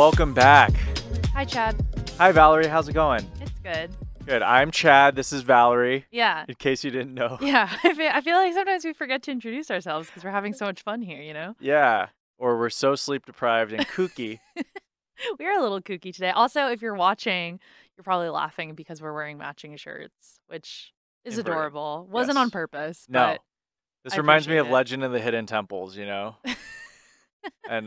welcome back. Hi, Chad. Hi, Valerie. How's it going? It's good. Good. I'm Chad. This is Valerie. Yeah. In case you didn't know. Yeah. I feel like sometimes we forget to introduce ourselves because we're having so much fun here, you know? Yeah. Or we're so sleep deprived and kooky. We are a little kooky today. Also, if you're watching, you're probably laughing because we're wearing matching shirts, which is Inverted. adorable. Wasn't Yes. on purpose. No. But This I reminds me appreciate of it. Legend of the Hidden Temples, you know? And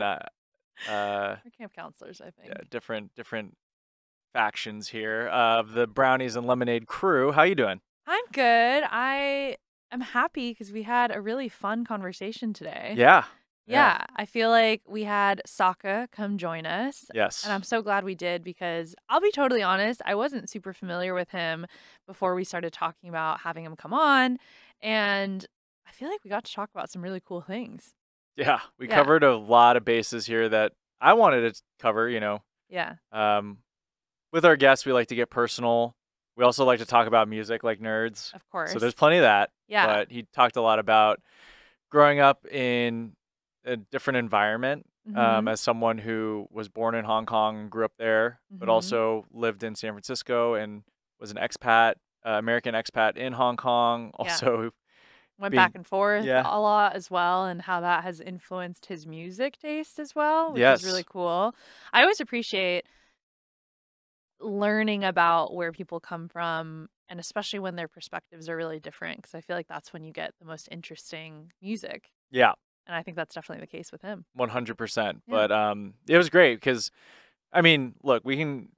We're camp counselors, I think. yeah, different factions here of the Brownies and Lemonade crew. How you doing? I'm good. I am happy because we had a really fun conversation today. Yeah. Yeah, I feel like we had Saka come join us. Yes. And I'm so glad we did because I'll be totally honest, I wasn't super familiar with him before we started talking about having him come on. And I feel like we got to talk about some really cool things. Yeah. We Yeah. covered a lot of bases here that I wanted to cover, you know. Yeah. With our guests, we like to get personal. We also like to talk about music like nerds. Of course. So there's plenty of that. Yeah. But he talked a lot about growing up in a different environment Mhm. as someone who was born in Hong Kong and grew up there, but Mhm. also lived in San Francisco and was an expat, American expat in Hong Kong. Yeah. Also, Went being- back and forth yeah. a lot as well, and how that has influenced his music taste as well, which Yes. is really cool. I always appreciate learning about where people come from, and especially when their perspectives are really different, because I feel like that's when you get the most interesting music. yeah, And I think that's definitely the case with him. 100%. Yeah. But it was great because, I mean, look, we can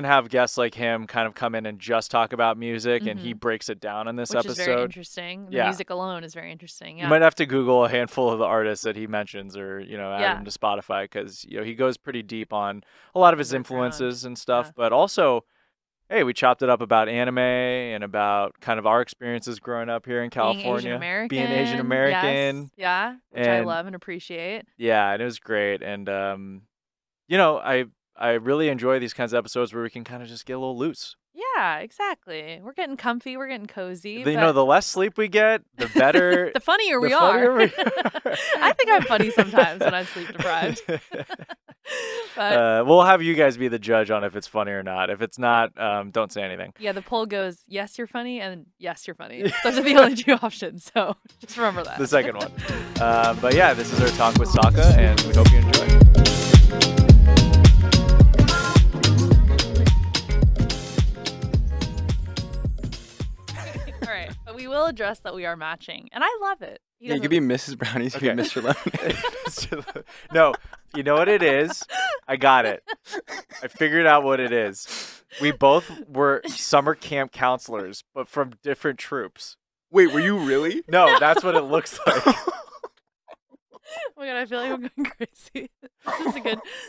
have guests like him kind of come in and just talk about music, and he breaks it down in this Which is very episode. interesting. The Yeah. music alone is very interesting. You Yeah. might have to Google a handful of the artists that he mentions, or add Yeah. them to Spotify because he goes pretty deep on a lot of his Underground. influences and stuff. Yeah. But also, hey, we chopped it up about anime and about kind of our experiences growing up here in California, Being Asian American. Yes. Yeah. Which I And- love and appreciate. Yeah, and it was great. And I really enjoy these kinds of episodes where we can kind of just get a little loose. Yeah, exactly. We're getting comfy. We're getting cozy. The less sleep we get, the better. The funnier we the are. funnier we I think I'm funny sometimes when I'm sleep deprived. But we'll have you guys be the judge on if it's funny or not. If it's not, don't say anything. yeah, the poll goes, yes, you're funny, and yes, you're funny. Those are the only two options. So just remember that. The second one. But yeah, this is our talk with Saka, and we hope you enjoy. All right. But we will address that we are matching. And I love it. He Yeah, you could doesn't- be Mrs. Brownies, you could be Mr. Lemonade. No, you know what it is? I got it. I figured out what it is. We both were summer camp counselors, but from different troops. Wait, were you really? No, that's what it looks like. Oh my God, I feel like I'm going crazy. This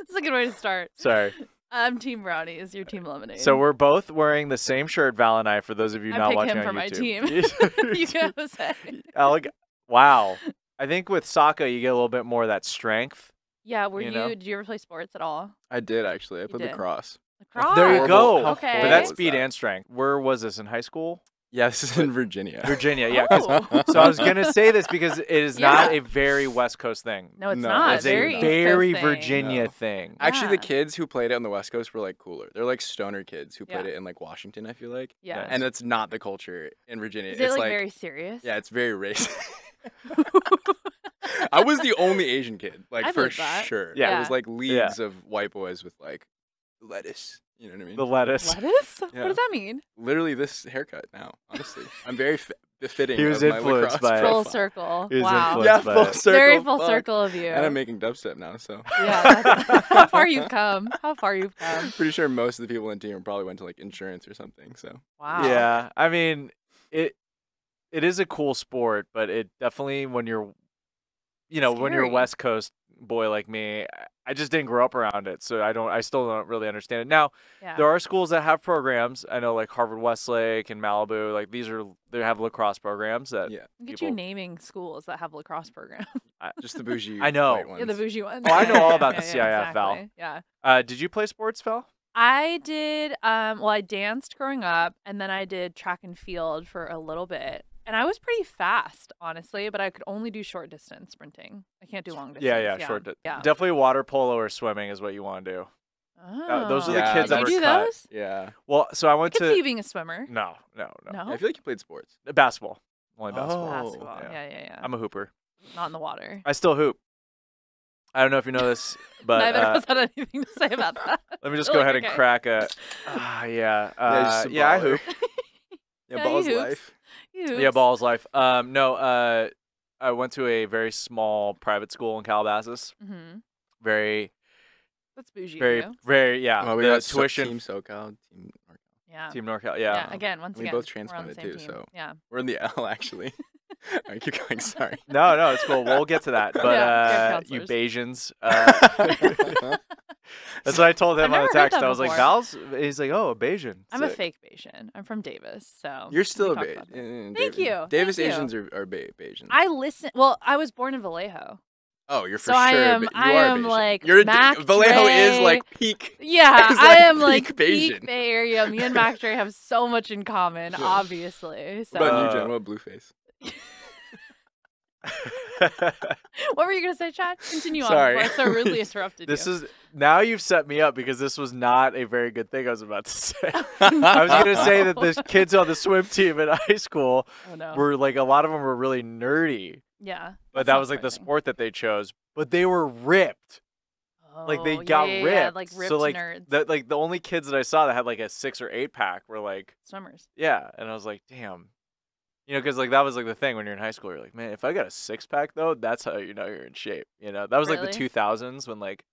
is a good way to start. Sorry. I'm Team Brownies. You're Team Lemonade. So we're both wearing the same shirt, Val and I, for those of you I not pick watching him on for my YouTube. team. You know what I'm saying? Wow. I think with Saka, you get a little bit more of that strength. Yeah, You know? did you ever play sports at all? I did, actually. I You played did. lacrosse. Lacrosse? There you go. How Okay. But horrible that's was speed that? and strength. Where was this, in high school? Yeah, this is in Virginia. Virginia, yeah. 'Cause- Oh. So I was going to say this because it is not Yeah. a very West Coast thing. No, it's No, not. It's very a East very Coast thing. Virginia No. thing. Actually, Yeah. the kids who played it on the West Coast were, like, cooler. They're, like, stoner kids who played Yeah. it in, like, Washington, I feel like. Yeah. Nice. And that's not the culture in Virginia. Is it's it like very serious? Yeah, it's very racist. I was the only Asian kid, like, I for believe that. sure. Yeah. It was, like, leagues of white boys with, like, lettuce. You know what I mean? The lettuce. Lettuce? Yeah. What does that mean? Literally this haircut now, honestly. I'm very befitting He was of my influenced lacrosse by it. Full profile. circle. He was Wow. influenced Yeah, by full it. circle. Very full fuck. circle of you. And I'm making dubstep now, so. Yeah. How far you've come. How far you've come. Pretty sure most of the people in the team probably went to like insurance or something. So Wow. Yeah. I mean, it is a cool sport, but it definitely, when you're when you're a Scary. West Coast boy like me, I just didn't grow up around it, so I still don't really understand it. Now, Yeah. there are schools that have programs. I know, like Harvard Westlake and Malibu, like they have lacrosse programs that. yeah, Look at people- you naming schools that have lacrosse programs. just the bougie. I know. white ones. Yeah, the bougie ones. Oh, I know all about the Yeah, CIF, Val. exactly. Yeah. Did you play sports, Val? I did, well, I danced growing up, and then I did track and field for a little bit. And I was pretty fast, honestly, but I could only do short distance sprinting. I can't do long distance. Yeah, short. Yeah. Definitely water polo or swimming is what you want to do. Those are the Yeah, kids that you were do cut. those? Yeah. Well, so I I went could to see you being a swimmer. no. No? I feel like you played sports. Basketball. Only basketball. Oh, Basketball. yeah. Yeah. I'm a hooper. Not in the water. I still hoop. I don't know if you know this, but Neither of us had anything to say about that. let me just We're go like, ahead and okay. crack a. Yeah, I hoop. Yeah, Yeah, ball's he hoops. life. Yeah, ball's life. No, I went to a very small private school in Calabasas. Mm-hmm. Very, That's bougie. very, of you. very. Yeah, Well, we the got tuition. Team SoCal, Team NorCal. Yeah. Team NorCal. Yeah. Yeah. Again, once We again, both we're on the transplanted same too, team. so Yeah. we're in the L actually. All right, keep going. Sorry. No, it's cool. We'll get to that. But Yeah, you counselors. Bayesians. That's what I told him I've on the never heard text. that I was like, before. Val's. He's like, oh, a Bayesian. I'm a Sick. fake Bayesian. I'm from Davis, so You're still we a talked about that. Bayesian. Thank you. Davis Thank you. Asians are Bayesians. I listen. Well, I was born in Vallejo. Oh, you're for So I sure. am- You I are am, Bayesian. like, You're Mac Vallejo is Dre. like peak. Yeah, It's I like am like peak peak Bayesian. Bay Area. Me and Mac Dre have so much in common, Yeah. obviously. So, What about you, Jen? What Blueface? what were you gonna say, Chad? Continue on. Sorry. Before I so rudely interrupted This you. is now you've set me up because this was not a very good thing I was about to say. I was going to say that the kids on the swim team in high school Oh no. were like a lot of them were really nerdy, Yeah. but that's that not was like the surprising. sport that they chose. But they were ripped, like they Oh, got yeah, ripped. like ripped so like nerds. the only kids that I saw that had like a 6 or 8 pack were like Swimmers. yeah, and I was like damn. You know, because like that was like the thing when you're in high school. You're like, man, if I got a 6-pack though, that's how you know you're in shape. You know, that was like the Really? 2000s when like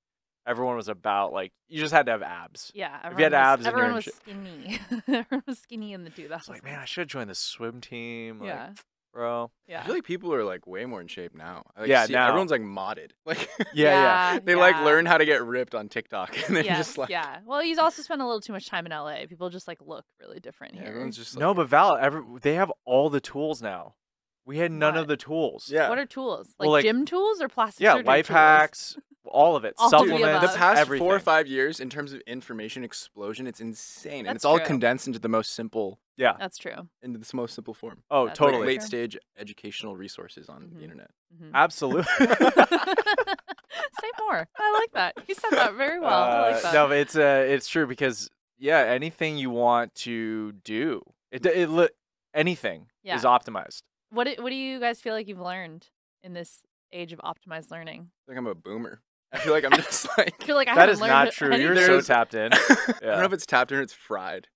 everyone was about like you just had to have abs. Yeah. If you had abs, then you're everyone in was shape. skinny. Everyone was skinny in the 2000s. I was like, man, I should have joined the swim team. Like, Yeah. bro. Yeah. I feel like people are like way more in shape now. I, like, Yeah, see, now. everyone's like modded. Like Yeah. they like yeah. learn how to get ripped on TikTok, and then Yes, just like yeah. Well, you also spend a little too much time in LA. People just like look really different yeah, here. everyone's just like, No, but Val, they have all the tools now. We had none What? of the tools. yeah. What are tools? Like, Well, like- gym tools or plastic Yeah, surgery life tools? hacks, all of it, All of the supplements, above. The past everything. 4 or 5 years, in terms of information explosion, it's insane, and That's it's all true. condensed into the most simple, Yeah. That's true. into this most simple form. Oh, That's Like totally. late stage educational resources on Mhm. the internet. Mhm. Absolutely. Say more. I like that. You said that very well. I like that. No, but it's true because yeah, anything you want to do, anything Yeah. is optimized. What do you guys feel like you've learned in this age of optimized learning? Like I'm a boomer. I feel like I'm just like I feel like I That haven't is learned not true. You're anything. so There's- tapped in. I don't Yeah. know if it's tapped in or it's fried.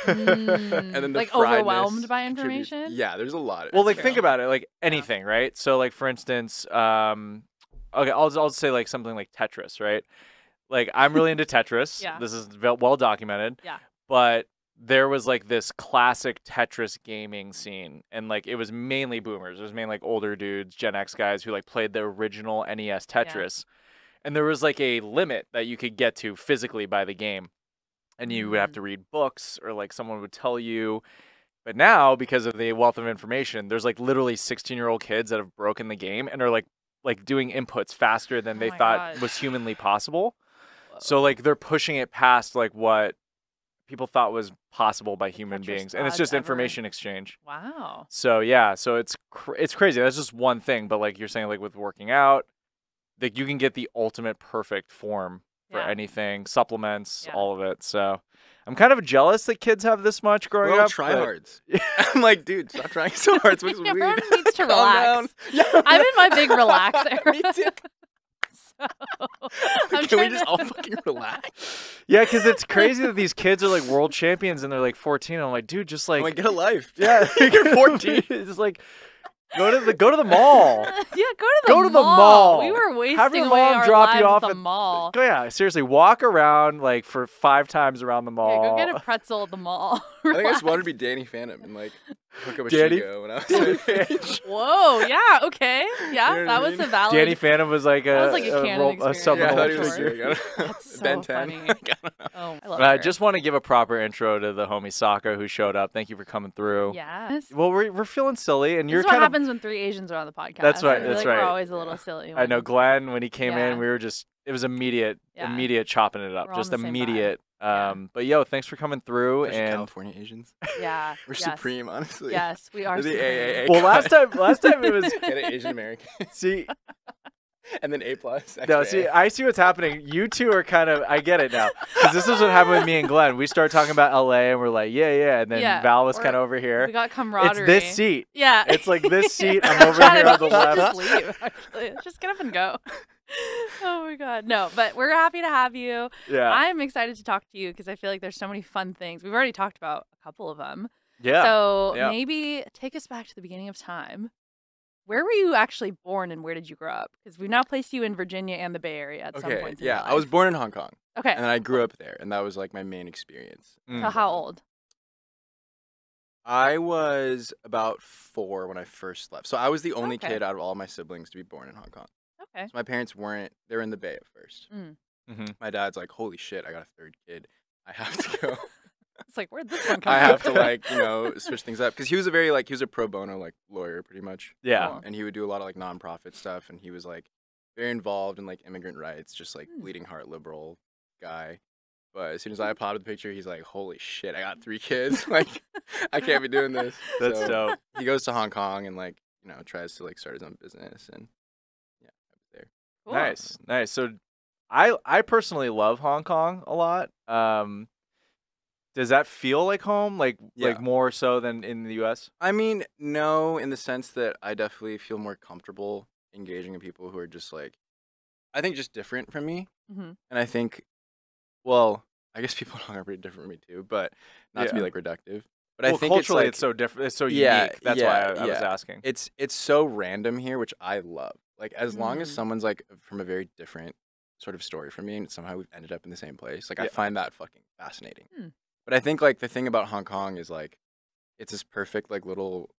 Mm, And then the like friedness overwhelmed by contributes- information. Yeah, there's a lot. Well, That's like think true. about it, like anything, right? So, like for instance, okay, I'll say like something like Tetris, right? Like I'm really into Tetris. Yeah. This is well documented. Yeah. But there was like this classic Tetris gaming scene, and like it was mainly boomers. It was mainly like older dudes, Gen X guys who like played the original NES Tetris, and there was like a limit that you could get to physically by the game, and you would have to read books or like someone would tell you. But now, because of the wealth of information, there's like literally 16-year-old kids that have broken the game and are like doing inputs faster than Oh they my thought gosh. was humanly possible. So like they're pushing it past like what people thought was possible by human Tetris beings, and it's gods just ever. information exchange. Wow. So yeah, so it's crazy. That's just one thing, but like you're saying, like with working out, like you can get the ultimate perfect form for Yeah. anything, supplements, Yeah. all of it. So I'm kind of jealous that kids have this much growing We're all up. but- tryhards. I'm like, dude, stop trying so hard. It's weird. Everyone needs to Calm relax. down. Yeah, I'm in my big relax era. Me too. So, I'm Can we trying just to- all fucking relax? Yeah, because it's crazy that these kids are like world champions and they're like 14. I'm like, dude, just like, I'm like, get a life. yeah, You're 14. It's just like go to the mall. Yeah, Go to the mall. We were wasting Have your away mom our drop lives you off at the at- mall. Go yeah, seriously, walk around like for 5 times around the Yeah, mall. go get a pretzel at the mall. I think I just wanted to Relax. be Danny Phantom and like hook up with Danny- Shigo when I was that age. Whoa, yeah, okay. Yeah, You know what that I was mean? a valid. Danny Phantom was like That was like a canon a experience. seminal Yeah, I thought he Sure. was figure. sick. I don't know. That's so Ben 10. funny. I don't know. Oh, I love I her. just want to give a proper intro to the homie Saka who showed up. Thank you for coming through. Yes. Well, we're feeling silly, and This you're is what kind of. happens when 3 Asians are on the podcast. That's right, I feel that's like right. We're always a little silly. I know when- Glenn when he came Yeah. in, we were just it was immediate Yeah. chopping it up, We're all just on the same vibe. immediate. Yeah. But yo, thanks for coming through. Especially And California Asians. Yeah. We're yes. supreme, honestly. Yes, we are We're the supreme. AAA. well, last time it was Get it, Asian American. see. And then A+. No, see, I see what's happening. You two are kind of, I get it now. Because this is what happened with me and Glenn. We start talking about LA and we're like, yeah. And then Val was kind of over here. We got camaraderie. It's this seat. Yeah. It's like this seat. I'm over here on the left. Just leave, actually. Just get up and go. Oh my God. No, but we're happy to have you. Yeah. I'm excited to talk to you because I feel like there's so many fun things. We've already talked about a couple of them. Yeah. So maybe take us back to the beginning of time. Where were you actually born and where did you grow up? Because we've now placed you in Virginia and the Bay Area at some point. Yeah, I was born in Hong Kong. Okay. And then I grew up there, and that was like my main experience. So how old? I was about 4 when I first left. So I was the only kid out of all my siblings to be born in Hong Kong. Okay. So my parents weren't, they were in the Bay at first. My dad's like, holy shit, I got a 3rd kid. I have to go. It's like, where'd this one come I from? have to like, you know, switch things up. Because he was a very like, he was a pro bono like lawyer pretty much. Yeah. Cool. And he would do a lot of like nonprofit stuff. And he was like very involved in like immigrant rights, just like bleeding heart liberal guy. But as soon as I popped up the picture, he's like, holy shit, I got 3 kids. Like, I can't be doing this. That's dope. He goes to Hong Kong and like, you know, tries to like start his own business. And yeah, I was there. Cool. Nice. So I personally love Hong Kong a lot. Does that feel like home? Like more so than in the US? I mean, no, in the sense that I definitely feel more comfortable engaging in people who are just like, I think just different from me. And I think, well, I guess people in Hong Kong are pretty different from me too, but not to be like reductive. But I think culturally it's so different. It's so unique. That's why I was asking. It's so random here, which I love. Like as long as someone's like from a very different sort of story from me, and somehow we've ended up in the same place. Like I find that fucking fascinating. But I think like the thing about Hong Kong is like it's this perfect like little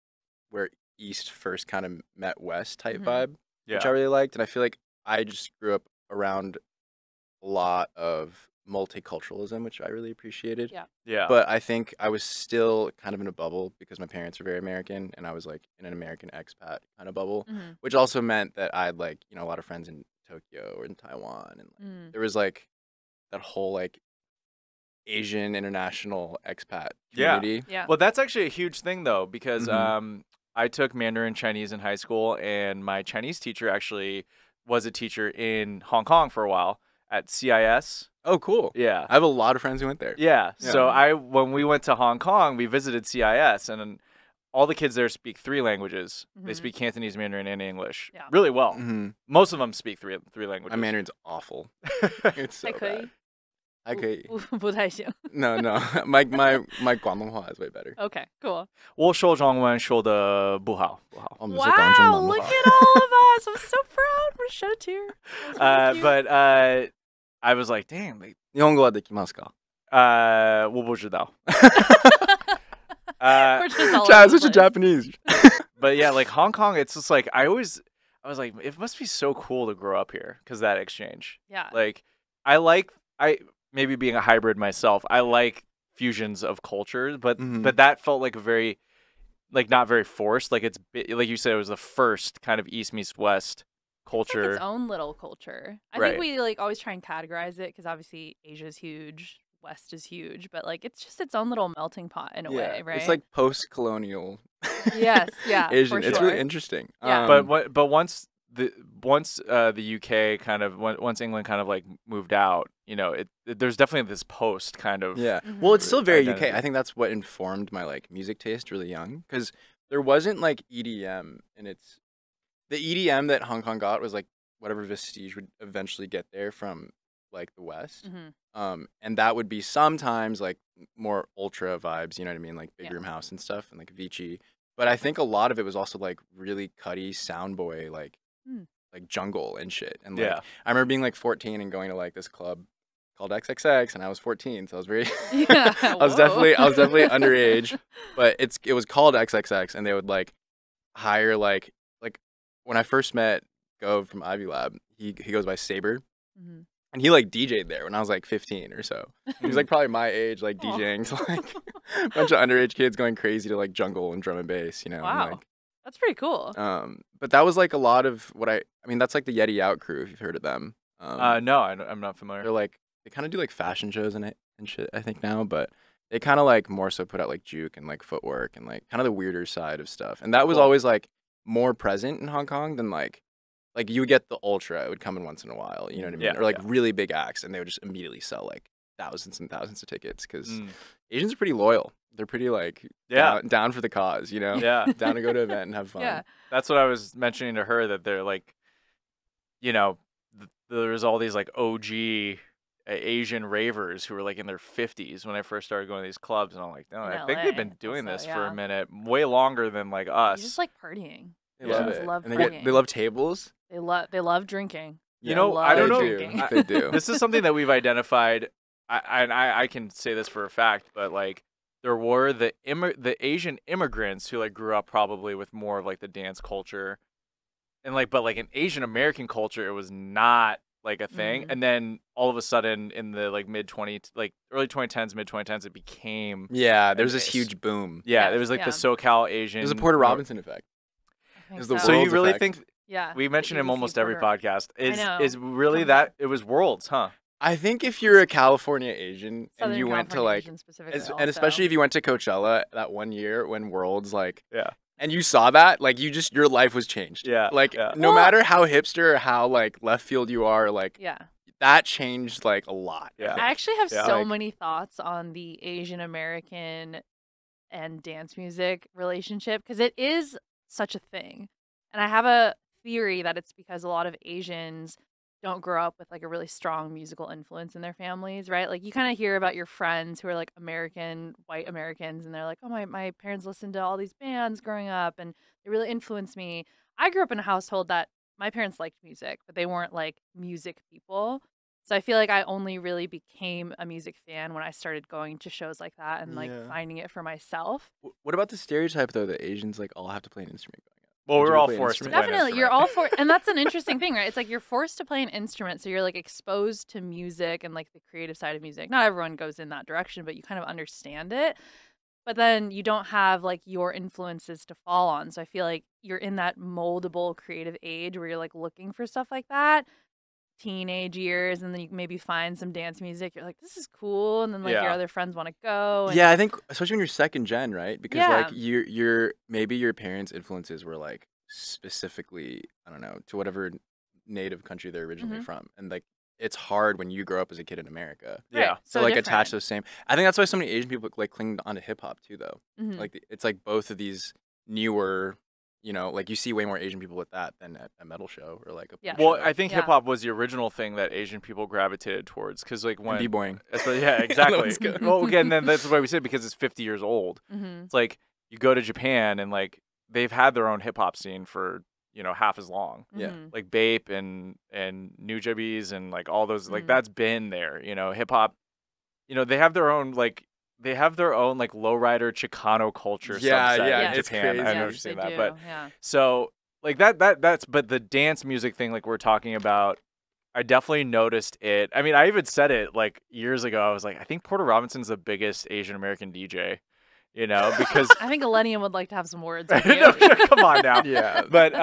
where East first kind of met West type vibe, which I really liked. And I feel like I just grew up around a lot of multiculturalism, which I really appreciated. Yeah. But I think I was still kind of in a bubble because my parents were very American, and I was like in an American expat kind of bubble, which also meant that I had like, you know, a lot of friends in Tokyo or in Taiwan, and like, there was like that whole like Asian international expat community. Yeah. Well, that's actually a huge thing though, because I took Mandarin Chinese in high school, and my Chinese teacher actually was a teacher in Hong Kong for a while at CIS. Oh, cool. Yeah. I have a lot of friends who went there. Yeah. So when we went to Hong Kong, we visited CIS, and all the kids there speak 3 languages. They speak Cantonese, Mandarin, and English really well. Most of them speak three languages. My Mandarin's awful. It's so bad. 还可以。不太行。 No, my 广东话 is way better. Okay, cool. 我说中文说得不好。 我们是讲中文 Wow, 的 look 话。 at all of us. I'm so proud. I'm gonna shed a tear. That was really cute. But I was like, damn. 日本語はできますか？我不知道。 We're just all Chad, over the switch to place. Japanese. But yeah, like Hong Kong, it's just like I was like, it must be so cool to grow up here because that exchange. Yeah. Like maybe being a hybrid myself, I like fusions of cultures, but that felt like a very, like not very forced. Like like you said, it was the first kind of East meets West culture. It's like its own little culture. I think we like always try and categorize it because obviously Asia's huge, West is huge, but like it's just its own little melting pot in a way, right? It's like post-colonial. Yes, yeah, Asian. for It's sure. really interesting. Yeah. But once the UK kind of once England kind of like moved out, you know, there's definitely this post kind of Well, it's still very identity. UK. I think that's what informed my like music taste really young, because there wasn't like EDM, and the EDM that Hong Kong got was like whatever vestige would eventually get there from like the West. And that would be sometimes like more ultra vibes, you know what I mean, like Big Room House and stuff, and like Avicii. But I think a lot of it was also like really cutty soundboy, like jungle and shit. And like I remember being like 14 and going to like this club called XXX, and I was 14, so I was very I was definitely underage, but it was called XXX, and they would like hire like when I first met Gove from Ivy Lab, he goes by Saber. And he like DJ'd there when I was like 15 or so. He was like probably my age, like DJing to like a bunch of underage kids going crazy to like jungle and drum and bass, you know. Wow. And, like, That's pretty cool. but that was like a lot of what I mean, that's like the Yeti Out crew, if you've heard of them. No, I'm not familiar. They're like, they kind of do like fashion shows and shit, I think now, but they kind of like more so put out like juke and like footwork and like kind of the weirder side of stuff. And that was always like more present in Hong Kong than like like you would get the Ultra, it would come in once in a while, you know what I mean? Yeah, Or like yeah. really big acts, and they would just immediately sell like thousands and thousands of tickets because Mm. Asians are pretty loyal. They're pretty like Yeah. down for the cause, you know? Yeah. Down to go to an event and have fun. Yeah. That's what I was mentioning to her, that they're like, you know, there's all these like OG Asian ravers who were like in their 50s when I first started going to these clubs, and I'm like, no, In I think they've been LA doing also, this for yeah. a minute, way longer than like They us. just like partying. They Yeah. love Asians it. love And they partying. love tables. They love drinking. You know, I love don't know. drinking. They do. This is something that we've identified. I can say this for a fact, but like there were the Asian immigrants who like grew up probably with more of like the dance culture, and like, but like in Asian American culture, it was not like a thing. Mhm. And then all of a sudden, in the like early 2010s, mid 2010s, it became Yeah, there's And this it's- huge boom. yeah, Yes, it was like yeah. the SoCal Asian. There's a Porter Robinson effect. I think Is the So you World's really effect. think Yeah. we mention him ABC almost every Porter. podcast? know. Is really Comes that up. it was Worlds, huh? I think if you're a California Asian Southern and you went to California like, Asian specifically and also. especially if you went to Coachella that one year when Worlds like, Yeah. and you saw that, like your life was changed. Yeah, Like yeah. no Well- matter how hipster or how like left field you are, like Yeah. that changed like a lot. Yeah. I actually have Yeah. so Like- many thoughts on the Asian American and dance music relationship because it is such a thing. And I have a theory that it's because a lot of Asians don't grow up with like a really strong musical influence in their families, right? Like you kind of hear about your friends who are like American, white Americans, and they're like, oh, my parents listened to all these bands growing up and they really influenced me. I grew up in a household that my parents liked music, but they weren't like music people. So I feel like I only really became a music fan when I started going to shows like that and like Yeah. finding it for myself. What about the stereotype though that Asians like all have to play an instrument growing up? Well, Did we're you all play an forced to instrument? play an Definitely, you're instrument. all for, and that's an interesting thing, right? It's like you're forced to play an instrument, so you're like exposed to music and like the creative side of music. Not everyone goes in that direction, but you kind of understand it. But then you don't have like your influences to fall on. So I feel like you're in that moldable creative age where you're like looking for stuff like that, teenage years, and then you maybe find some dance music. You're like, this is cool, and then like your Yeah. other friends want to go. And Yeah, I think especially when you're second gen, right? Because Yeah. like you're maybe your parents' influences were like specifically, I don't know, to whatever native country they're originally Mhm. from. And like it's hard when you grow up as a kid in America Right, Yeah. to so like attach different. those same. I think that's why so many Asian people like cling onto hip hop too though. Mhm. Like it's like both of these newer, you know, like you see way more Asian people at that than at a metal show or like a Yeah. punk Well, show. I think Yeah. hip hop was the original thing that Asian people gravitated towards, because like And when b-boying. yeah, exactly. Let's go. Well, again, then that's why we said because it's 50 years old. Mhm. It's like you go to Japan and like they've had their own hip hop scene for half as long. Yeah. Mhm. Like Bape and Nujabes and like all those like Mhm. that's been there. Hip hop. They have their own like lowrider Chicano culture. Yeah, subset yeah, in it's Japan. crazy. I know Yes, you're saying they that, do, but yeah. so like that's but the dance music thing like we're talking about, I definitely noticed it. I mean, I even said it like years ago. I was like, I think Porter Robinson's the biggest Asian American DJ, because I think Elenium would like to have some words. No, with you. come on now. Yeah. But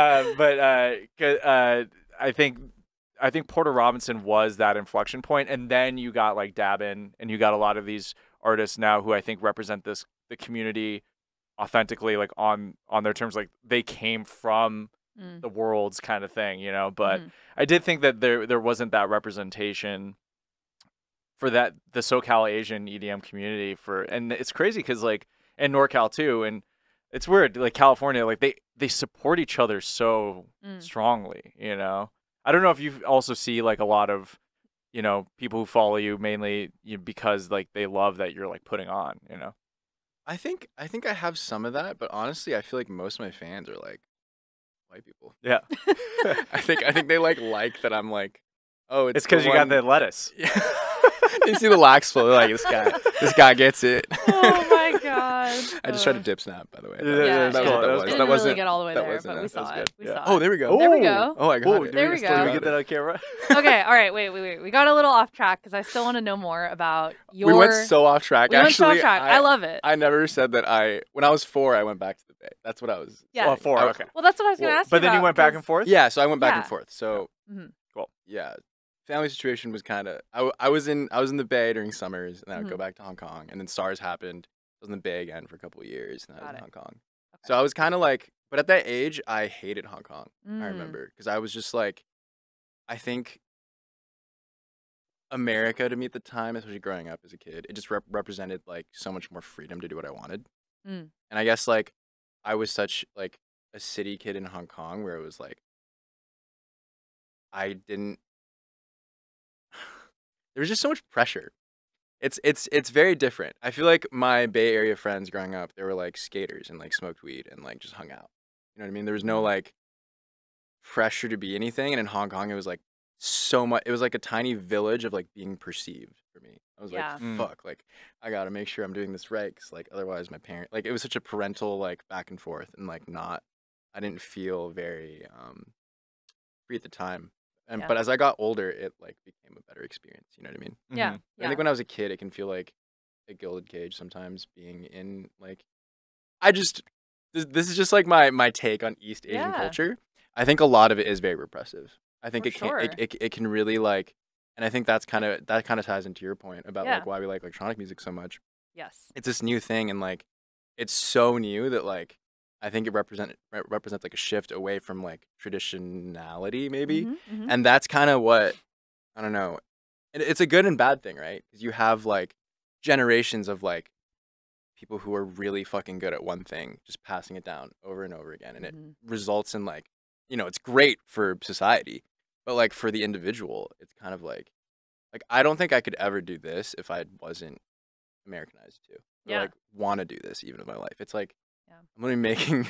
I think Porter Robinson was that inflection point, and then you got like Dabin, and you got a lot of these artists now who I think represent the community authentically, like on their terms, like they came from Mm. the world's kind of thing, But Mhm. I did think that there wasn't that representation for the SoCal Asian EDM community and it's crazy because like and NorCal too, and it's weird like California, like they support each other so Mm. strongly, I don't know if you also see like a lot of people who follow you mainly because like they love that you're like putting on, I think I have some of that, but honestly, I feel like most of my fans are like white people. Yeah. I think they like that I'm like, oh, It's because you got the lettuce. Yeah. You see the lax flow, like this guy gets it. Oh my god! I just tried to dip snap, by the way. Yeah, that was cool. what that That was was. good. Didn't That really wasn't get all the way that there, wasn't but it. we That was saw good. it. We Yeah. saw Oh, it. there we go. There we go. Oh, I got Oh, it. There we Did go. we get that on camera? Okay, all right. Wait. We got a little off track because I still want to know more about your. We went so off track. We went so Actually, off track. I love it. I never said that when I was 4, I went back to the Bay. That's what I was. Yeah. Oh, 4, I- okay. Well, that's what I was going to ask But you then you about, went back 'cause- and forth? Yeah, so I went back and Yeah. forth. So Mhm. yeah, family situation was kind of. I was in the Bay during summers, and then I would go Mhm. back to Hong Kong, and then SARS happened. I was in the Bay again for a couple of years, and then I was Got in it. Hong Kong. Okay. So I was kind of like But at that age, I hated Hong Kong. I Mm. remember because I was just like, I think America to me at the time, especially growing up as a kid, it just represented like so much more freedom to do what I wanted. Mm. And I guess like I was such like a city kid in Hong Kong where it was like I didn't. There was just so much pressure. It's very different. I feel like my Bay Area friends growing up, they were like skaters and like smoked weed and like just hung out. You know what I mean? There was no like pressure to be anything. And in Hong Kong, it was like so much. It was like a tiny village of like being perceived for me. I was Yeah. like, Mm. fuck, like I gotta make sure I'm doing this right, because like otherwise my parent, like it was such a parental like back and forth and like not. I didn't feel very free at the time. And Yeah. but as I got older, it like became a better experience. You know what I mean? Yeah. Mhm. I think when I was a kid, it can feel like a gilded cage sometimes being in like. I just this is just like my take on East Asian Yeah. culture. I think a lot of it is very repressive. I think For it can sure. it can really like, and I think that kind of ties into your point about Yeah. like why we like electronic music so much. Yes. It's this new thing, and like it's so new that like I think it represents like a shift away from like traditionality maybe. Mhm, mhm. And that's kind of what, I don't know. It's a good and bad thing, right? Because you have like generations of like people who are really fucking good at one thing, just passing it down over and over again, and it Mhm. results in like, it's great for society, but like for the individual, it's kind of like I don't think I could ever do this if I wasn't Americanized too, or Yeah. like want to do this even in my life. It's like Yeah. I'm gonna be making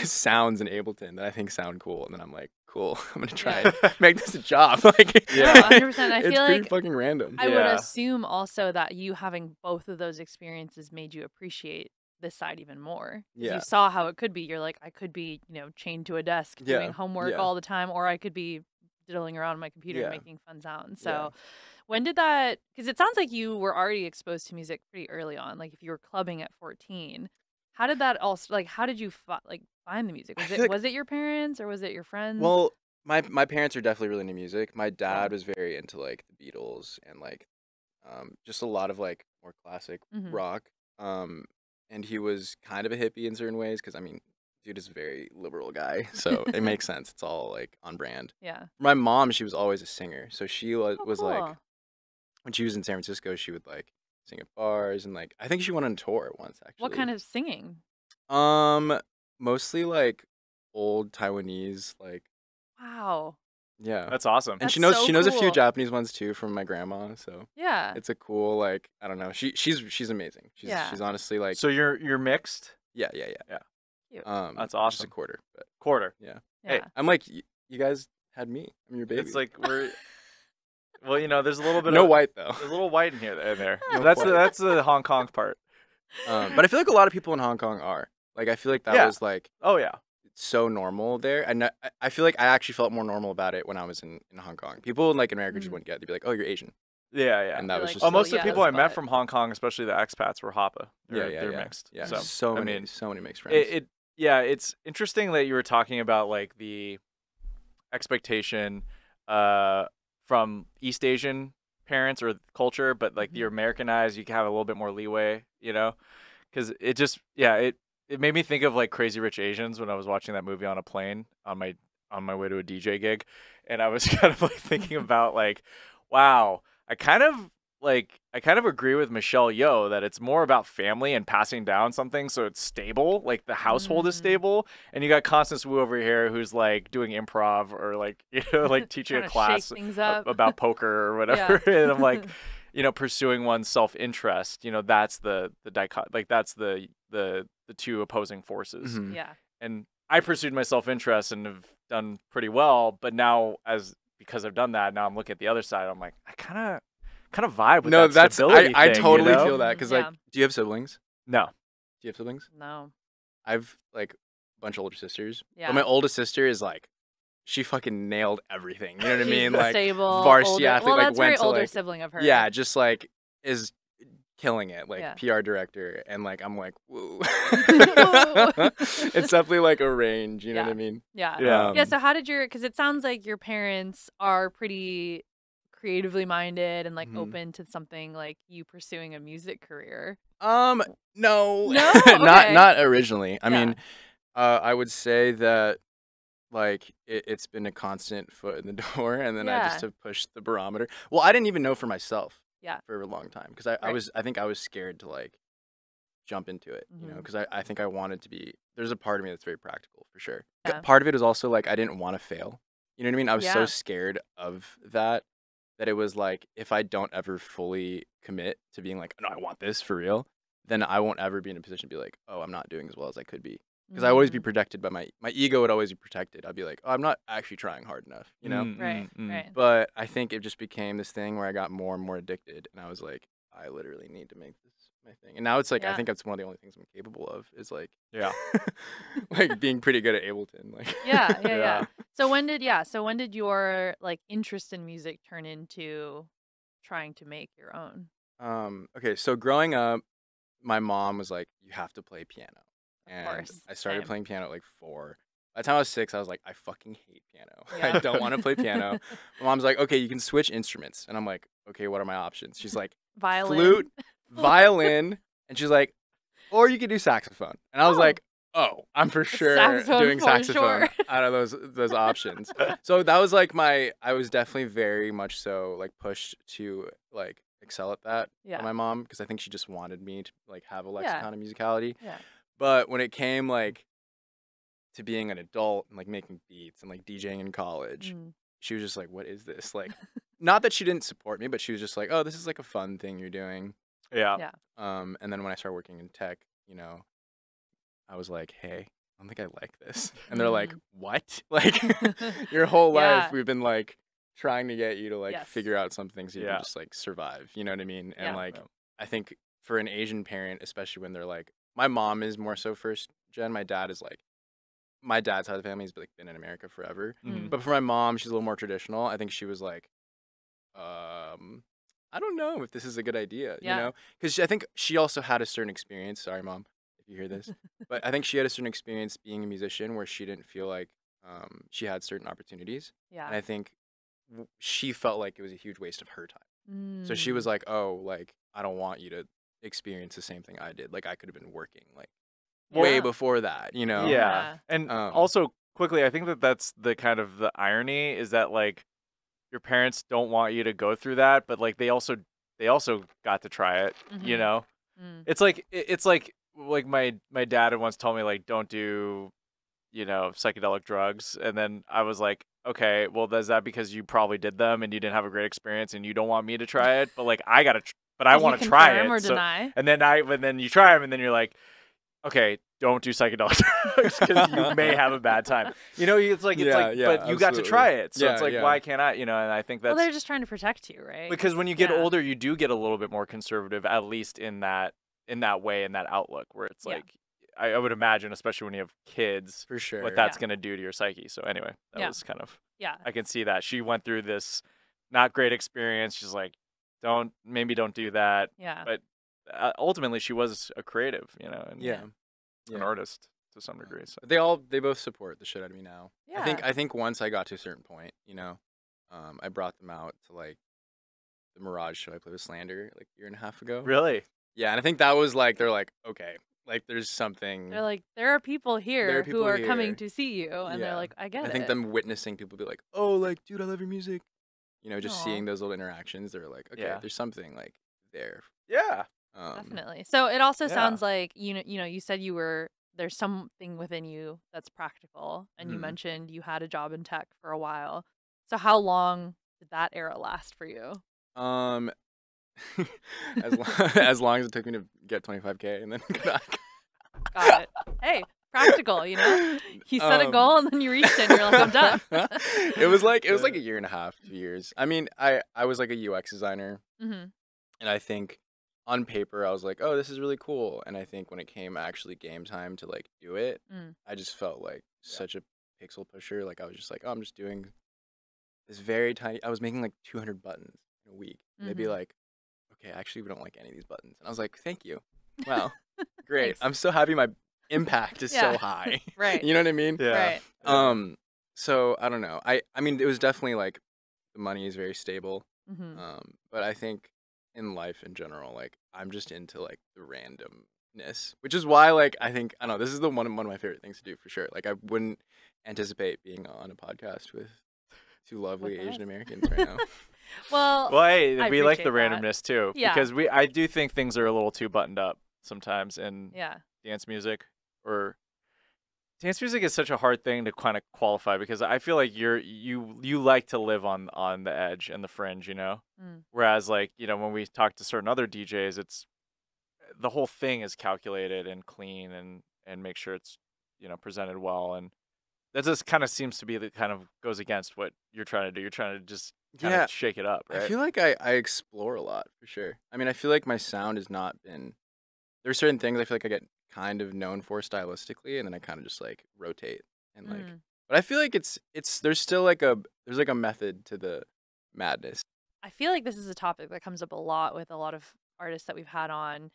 sounds in Ableton that I think sound cool, and then I'm like, cool, I'm gonna try Yeah. and make this a job. Like, No, 100%. I it's feel pretty like fucking random. I would Yeah. assume also that you having both of those experiences made you appreciate this side even more. 'Cause Yeah. you saw how it could be. You're like, I could be, chained to a desk Yeah, doing homework yeah. all the time, or I could be diddling around on my computer and Yeah. making fun sounds. Yeah. So when did that, because it sounds like you were already exposed to music pretty early on. Like if you were clubbing at 14, how did that also, like, how did you find the music? I Was feel it, like- was it your parents or was it your friends? Well, my parents are definitely really into music. My dad Yeah. was very into like the Beatles and like just a lot of like more classic Mhm. rock. And he was kind of a hippie in certain ways, because I mean, dude is a very liberal guy, so it makes sense. It's all like on brand. Yeah. My mom, she was always a singer, so she was, Oh, like, cool. when she was in San Francisco, she would like sing at bars, and like I think she went on tour once actually. What kind of singing? Mostly like old Taiwanese, like, Wow. yeah. That's awesome. And That's she knows so a few cool. Japanese ones too from my grandma, so Yeah. it's a cool, like, I don't know. She's amazing. Yeah. She's honestly like, So you're mixed? yeah. Cute. That's Just a awesome. quarter, but Quarter. yeah. Hey, Yeah. I'm like, you guys had me. I'm your baby. It's like we're well, there's a little bit no of white though. there's a little white in here in there. No that's white. that's the Hong Kong part. But I feel like a lot of people in Hong Kong are. Like, I feel like that Yeah. was like Oh yeah. so normal there, and I feel like I actually felt more normal about it when I was in Hong Kong. People in like America just Mm. wouldn't get it. They'd be like, "Oh, you're Asian," Yeah, yeah. and that You're was like, just Oh, so most of yeah, the people I met but- from Hong Kong, especially the expats, were Hapa. yeah, They're yeah. mixed. Yeah, So so I many, mean, so many mixed friends. it's interesting that you were talking about like the expectation from East Asian parents or culture, but like you're Americanized, you can have a little bit more leeway, because it just it made me think of like Crazy Rich Asians when I was watching that movie on a plane on my way to a DJ gig, and I was kind of like thinking about like, wow, I kind of agree with Michelle Yeoh that it's more about family and passing down something so it's stable, like the household is Mm. stable, and you got Constance Wu over here who's like doing improv or like like teaching Trying a to shake class things up. about poker or whatever, and I'm like, pursuing one's self-interest, that's the dichotomy, like that's the two opposing forces. Mhm. Yeah. And I pursued my self-interest and have done pretty well, but now because I've done that, now I'm looking at the other side, I'm like, I kind of vibe with No, that that's stability I thing, totally you know? feel that, because Yeah. like, do you have siblings? No. Do you have siblings? No. I've like a bunch of older sisters. Yeah. But my oldest sister is like, she fucking nailed everything. You know what I She's mean? the like stable, varsity older, athlete, well, like that's went very to older like, sibling of her. yeah, just like is killing it, like Yeah. PR director, and like I'm like, woo. Whoa. It's definitely like a range, you know what I Yeah. mean? Yeah. Yeah. Yeah. So how did because it sounds like your parents are pretty creatively minded and like Mhm. open to something like you pursuing a music career. No, No? not Okay. not originally. I Yeah. mean, I would say that like it's been a constant foot in the door, and then I just Yeah. have pushed the barometer. Well, I didn't even know for myself Yeah. for a long time because I Right. I think I was scared to like jump into it, Mhm. because I think I wanted to be. There's a part of me that's very practical for sure. Yeah. Part of it is also like I didn't want to fail. You know what I mean? I was so Yeah. scared of that it was like if I don't ever fully commit to being like, no, I want this for real, then I won't ever be in a position to be like, oh, I'm not doing as well as I could be. Because I always be Mm. protected by my ego would always be protected. I'd be like, oh, I'm not actually trying hard enough, you know? Right. Right. But I think it just became this thing where I got more and more addicted, and I was like, I literally need to make this my thing. And now it's like I Yeah. think that's one of the only things I'm capable of is like Yeah. like being pretty good at Ableton. Like Yeah. Yeah. Yeah. Yeah. So when did your like interest in music turn into trying to make your own? okay, so growing up, my mom was like, you have to play piano. Of And course. I started Same. playing piano at like 4. By the time I was 6, I was like, I fucking hate piano. Yeah. I don't want to play piano. My mom's like, okay, you can switch instruments. And I'm like, okay, what are my options? She's like, Violin. flute, violin, and she's like, or you could do saxophone. And I was Oh. like, oh, I'm for sure Saxophone doing for saxophone sure. out of those options. So that was like I was definitely very much so like pushed to like excel at that Yeah. by my mom because I think she just wanted me to like have a Yeah. lexicon of musicality. Yeah. But when it came like to being an adult and like making beats and like DJing in college, Mm. she was just like, what is this? Like, not that she didn't support me, but she was just like, oh, this is like a fun thing you're doing. Yeah. Yeah. And then when I started working in tech, I was like, hey, I don't think I like this. And they're like, Mm. what? Like, your whole Yeah. life we've been like trying to get you to like Yes. figure out something so you Yeah. can just like survive. You know what I mean? And Yeah. like, Yeah. I think for an Asian parent, especially when they're like, my mom is more so first gen. My dad is like, my dad's side of the family has like been in America forever. Mm. But for my mom, she's a little more traditional. I think she was like, I don't know if this is a good idea, Yeah. because I think she also had a certain experience. Sorry, mom, if you hear this, but I think she had a certain experience being a musician where she didn't feel like she had certain opportunities, and Yeah. I think she felt like it was a huge waste of her time. So she was Mm. like, "Oh, like I don't want you to experience the same thing I did. Like I could have been working like way Yeah. before that, you know." Yeah. Yeah. And Um, also quickly, I think that that's the kind of the irony is that like your parents don't want you to go through that, but like they also got to try it, you Mhm. know? Mm. It's like my dad had once told me like don't do, psychedelic drugs, and then I was like, okay, well, is that because you probably did them and you didn't have a great experience and you don't want me to try it, but like I got to but I Did you want to try confirm it. or So deny? and then you try them and then you're like, okay, don't do psychedelic drugs because you may have a bad time. It's like, Yeah, but you got to try it. So it's Yeah, like, yeah. why can't I? And I think Well, that's they're just trying to protect you, right? because when you get Yeah. older, you do get a little bit more conservative, at least in that way, in that outlook, where it's Yeah. like, I would imagine, especially when you have kids, for sure. what that's Yeah. going to do to your psyche. So anyway, that Yeah. was kind of, Yeah. I can see that. She went through this not great experience. She's like, maybe don't do that. Yeah. But ultimately, she was a creative, and Yeah. an artist to some degree. So. They both support the shit out of me now. Yeah. I think once I got to a certain point, I brought them out to like the Mirage show I played with Slander like a year and a half ago. Really? Yeah, and I think that was like they're like, okay, like there's something. They're like, there are people here people who are here. coming to see you, and Yeah. they're like, I get I it. think them witnessing people be like, oh, like dude, I love your music. Just Aw. seeing those little interactions, they're like, okay, Yeah. there's something like there. Yeah. Definitely. So it also Yeah. sounds like you said there's something within you that's practical, and you Mhm. mentioned you had a job in tech for a while. So how long did that era last for you? Um, as long as it took me to get 25K and then go back. Got it. Hey, practical. You set a Um, goal and then you reached it, and you're like, I'm done. it was like a year and a half, 2 years. I mean, I was like a UX designer, Mm-hmm. and I think on paper I was like, oh, this is really cool. And I think when it came actually game time to like do it, I just felt like such a pixel pusher. Like I was just like, oh, I'm just doing this very tiny. I was making like 200 buttons in a week. And they'd be Mhm. like, okay, actually, we don't like any of these buttons. And I was like, thank you. Wow, great. Thanks. I'm so happy my impact is Yeah. so high. Right. You know what I mean? Yeah. Right. So I don't know. I mean, it was definitely like the money is very stable. Mm-hmm. But I think in life in general, like I'm just into like the randomness which is why like I think I don't know, this is the one of my favorite things to do for sure. Like I wouldn't anticipate being on a podcast with two lovely With us? Asian Americans right now. Well, Well, hey, I we like the appreciate that. randomness too, Yeah. because I do think things are a little too buttoned up sometimes in yeah. dance music. Or dance music is such a hard thing to kind of qualify because I feel like you like to live on the edge and the fringe, you know. Mm. Whereas like when we talk to certain other DJs, it's the whole thing is calculated and clean and make sure it's presented well, and that just kind of seems to be the kind of goes against what you're trying to do. You're trying to just kind Yeah. of shake it up, right? I feel like I explore a lot for sure. I mean, I feel like my sound has not been. There's certain things I feel like I get kind of known for stylistically, and then I kind of just like rotate and like. But I feel like it's there's still like a method to the madness. I feel like this is a topic that comes up a lot with a lot of artists that we've had on,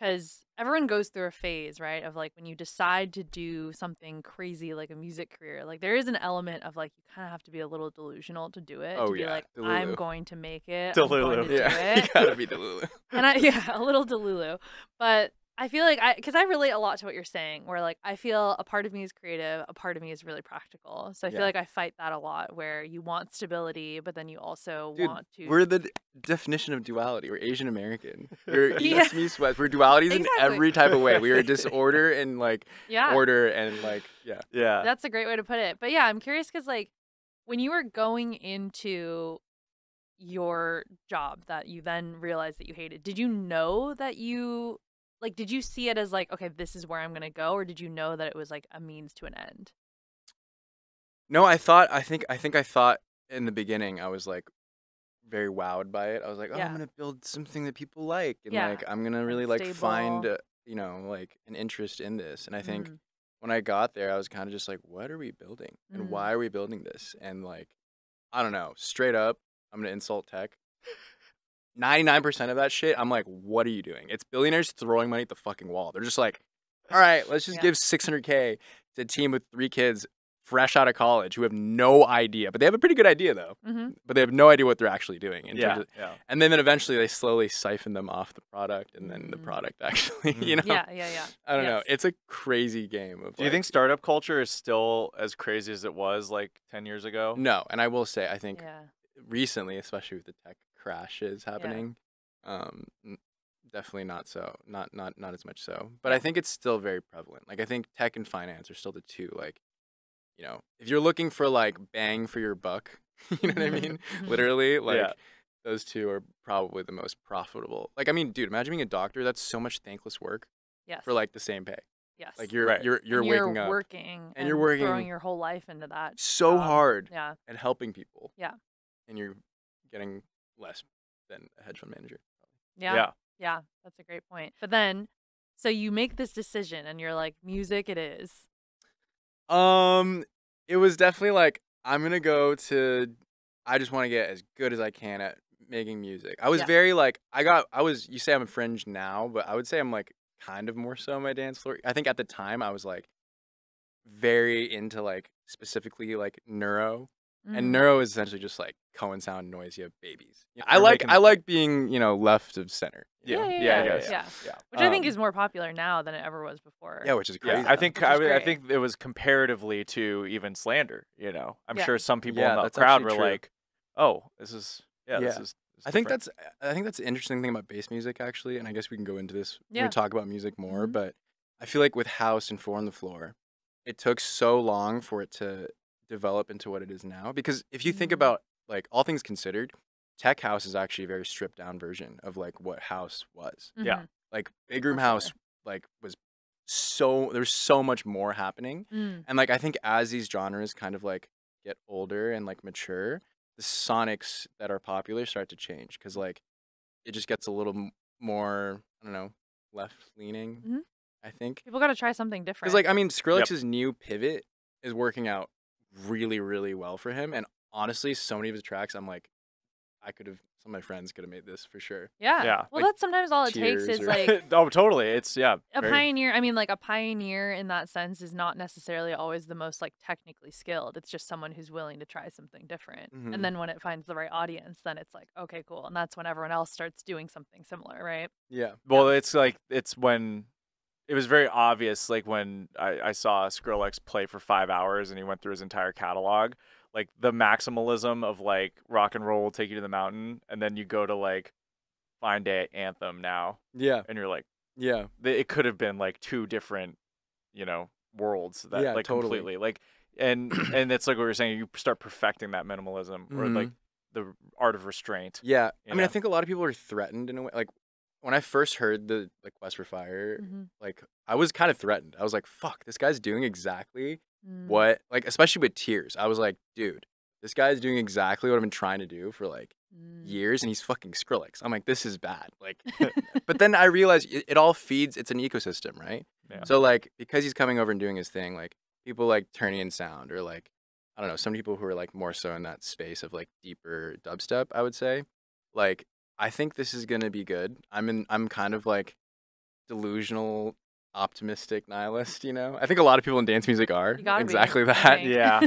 because everyone goes through a phase, right, of like when you decide to do something crazy like a music career, like there is an element of like you kind of have to be a little delusional to do it. Oh, to be yeah, like, Delulu. I'm going to make it. I'm Delulu. going to Yeah, do you it. gotta be Delulu. And a little Delulu. But I feel like because I relate a lot to what you're saying, where like I feel a part of me is creative, a part of me is really practical. So I feel Yeah. like I fight that a lot, where you want stability, but then you also Dude, want to. we're the definition of duality. We're Asian American. We're Yeah. East meets West. We're dualities in Exactly. every type of way. We are disorder and like yeah. order and like yeah. Yeah. That's a great way to put it. But yeah, I'm curious because like when you were going into your job that you then realized that you hated, did you know that you like did you see it as like, okay, this is where I'm gonna go, or did you know that it was like a means to an end? No, I think I thought in the beginning I was like very wowed by it. I was like, oh, Yeah. I'm gonna build something that people like, and Yeah. like I'm gonna really And like find stable. like an interest in this. And I think Mm. when I got there, I was kind of just like, what are we building, and why are we building this? And like, I don't know, straight up, I'm gonna insult tech. 99% of that shit, I'm like, what are you doing? It's billionaires throwing money at the fucking wall. They're just like, all right, let's just Yeah. give $600K to a team with 3 kids fresh out of college who have no idea. But they have a pretty good idea, though. Mm-hmm. But they have no idea what they're actually doing. In terms Yeah. of, and then eventually they slowly siphon them off the product, and then the product actually, you know? Yeah. I don't know. Yes. It's a crazy game. Of Do you think startup culture is still as crazy as it was like 10 years ago? No, and I will say, I think Yeah. recently, especially with the tech crashes happening, definitely not so, not as much so. But I think it's still very prevalent. Like I think tech and finance are still the two. Like, if you're looking for like bang for your buck, you know what I mean? Mhm. Literally, like Yeah. those two are probably the most profitable. Like, I mean, dude, imagine being a doctor. That's so much thankless work Yes. for like the same pay. yes. Like you're Right. you're And you're waking up working and you're working throwing your whole life into that. so job. hard Yeah. at helping people. Yeah. And you're getting less than a hedge fund manager. Yeah. Yeah. That's a great point. But then, so you make this decision and you're like, music it is. It was definitely like, I just want to get as good as I can at making music. I was Yeah. very like, you say I'm a fringe now, but I would say I'm like kind of more so on my dance floor. I think at the time I was like very into like specifically like neuro. And neuro is essentially just like Cohen sound noise. You have babies. I like being left of center. Yeah. Yeah. Which I think is more popular now than it ever was before. Yeah, which is crazy. Yeah, I think Which is I great. think it was comparatively to even Slander. I'm Yeah. sure some people Yeah, in the that's crowd actually were true. like, "Oh, this is this Yeah. is." I think different." that's the interesting thing about bass music, actually, and I guess we can go into this when Yeah. we talk about music more. Mhm. But I feel like with house and Four on the Floor, it took so long for it to develop into what it is now. Because if you think Mhm. about like all things considered, tech house is actually a very stripped down version of like what house was. Yeah. Mhm. Like big room For house, sure. like there's so much more happening. Mm. And like I think as these genres kind of like get older and like mature, the sonics that are popular start to change because like it just gets a little more, I don't know, left leaning. Mhm. I think People got to try something different. because like I mean Skrillex's new pivot is working out really really well for him, and honestly, so many of his tracks I'm like, some of my friends could have made this for sure. Yeah. Yeah. Well, Like that's sometimes all it takes Tears is or- like Oh, totally. It's a very- pioneer. I mean, like a pioneer in that sense is not necessarily always the most like technically skilled. It's just someone who's willing to try something different. Mhm. And then when it finds the right audience, then it's like, okay, cool. And that's when everyone else starts doing something similar, right? Yeah. Well, it's like it's when it was very obvious, like when I saw Skrillex play for 5 hours and he went through his entire catalog, like the maximalism of like rock and roll will take you to the mountain, and then you go to like Fine Day Anthem now, Yeah. and you're like, Yeah. it could have been like two different, worlds that Yeah, like totally. completely like, and it's like what we were saying, you start perfecting that minimalism or like the art of restraint. Yeah. I mean, I know? think a lot of people are threatened in a way. Like when I first heard the Quest for Fire, like I was kind of threatened. I was like, fuck, this guy's doing exactly what, like, especially with Tears. I was like, dude, this guy's doing exactly what I've been trying to do for like years, and he's fucking Skrillex. I'm like, this is bad. Like, but then I realized it all feeds, it's an ecosystem, right? Yeah. So like, because he's coming over and doing his thing, like people like turning in sound, or like, I don't know, some people who are like more so in that space of like deeper dubstep, I would say. Like, I think this is gonna be good. I'm kind of like delusional, optimistic nihilist, you know? I think a lot of people in dance music are exactly that. Yeah.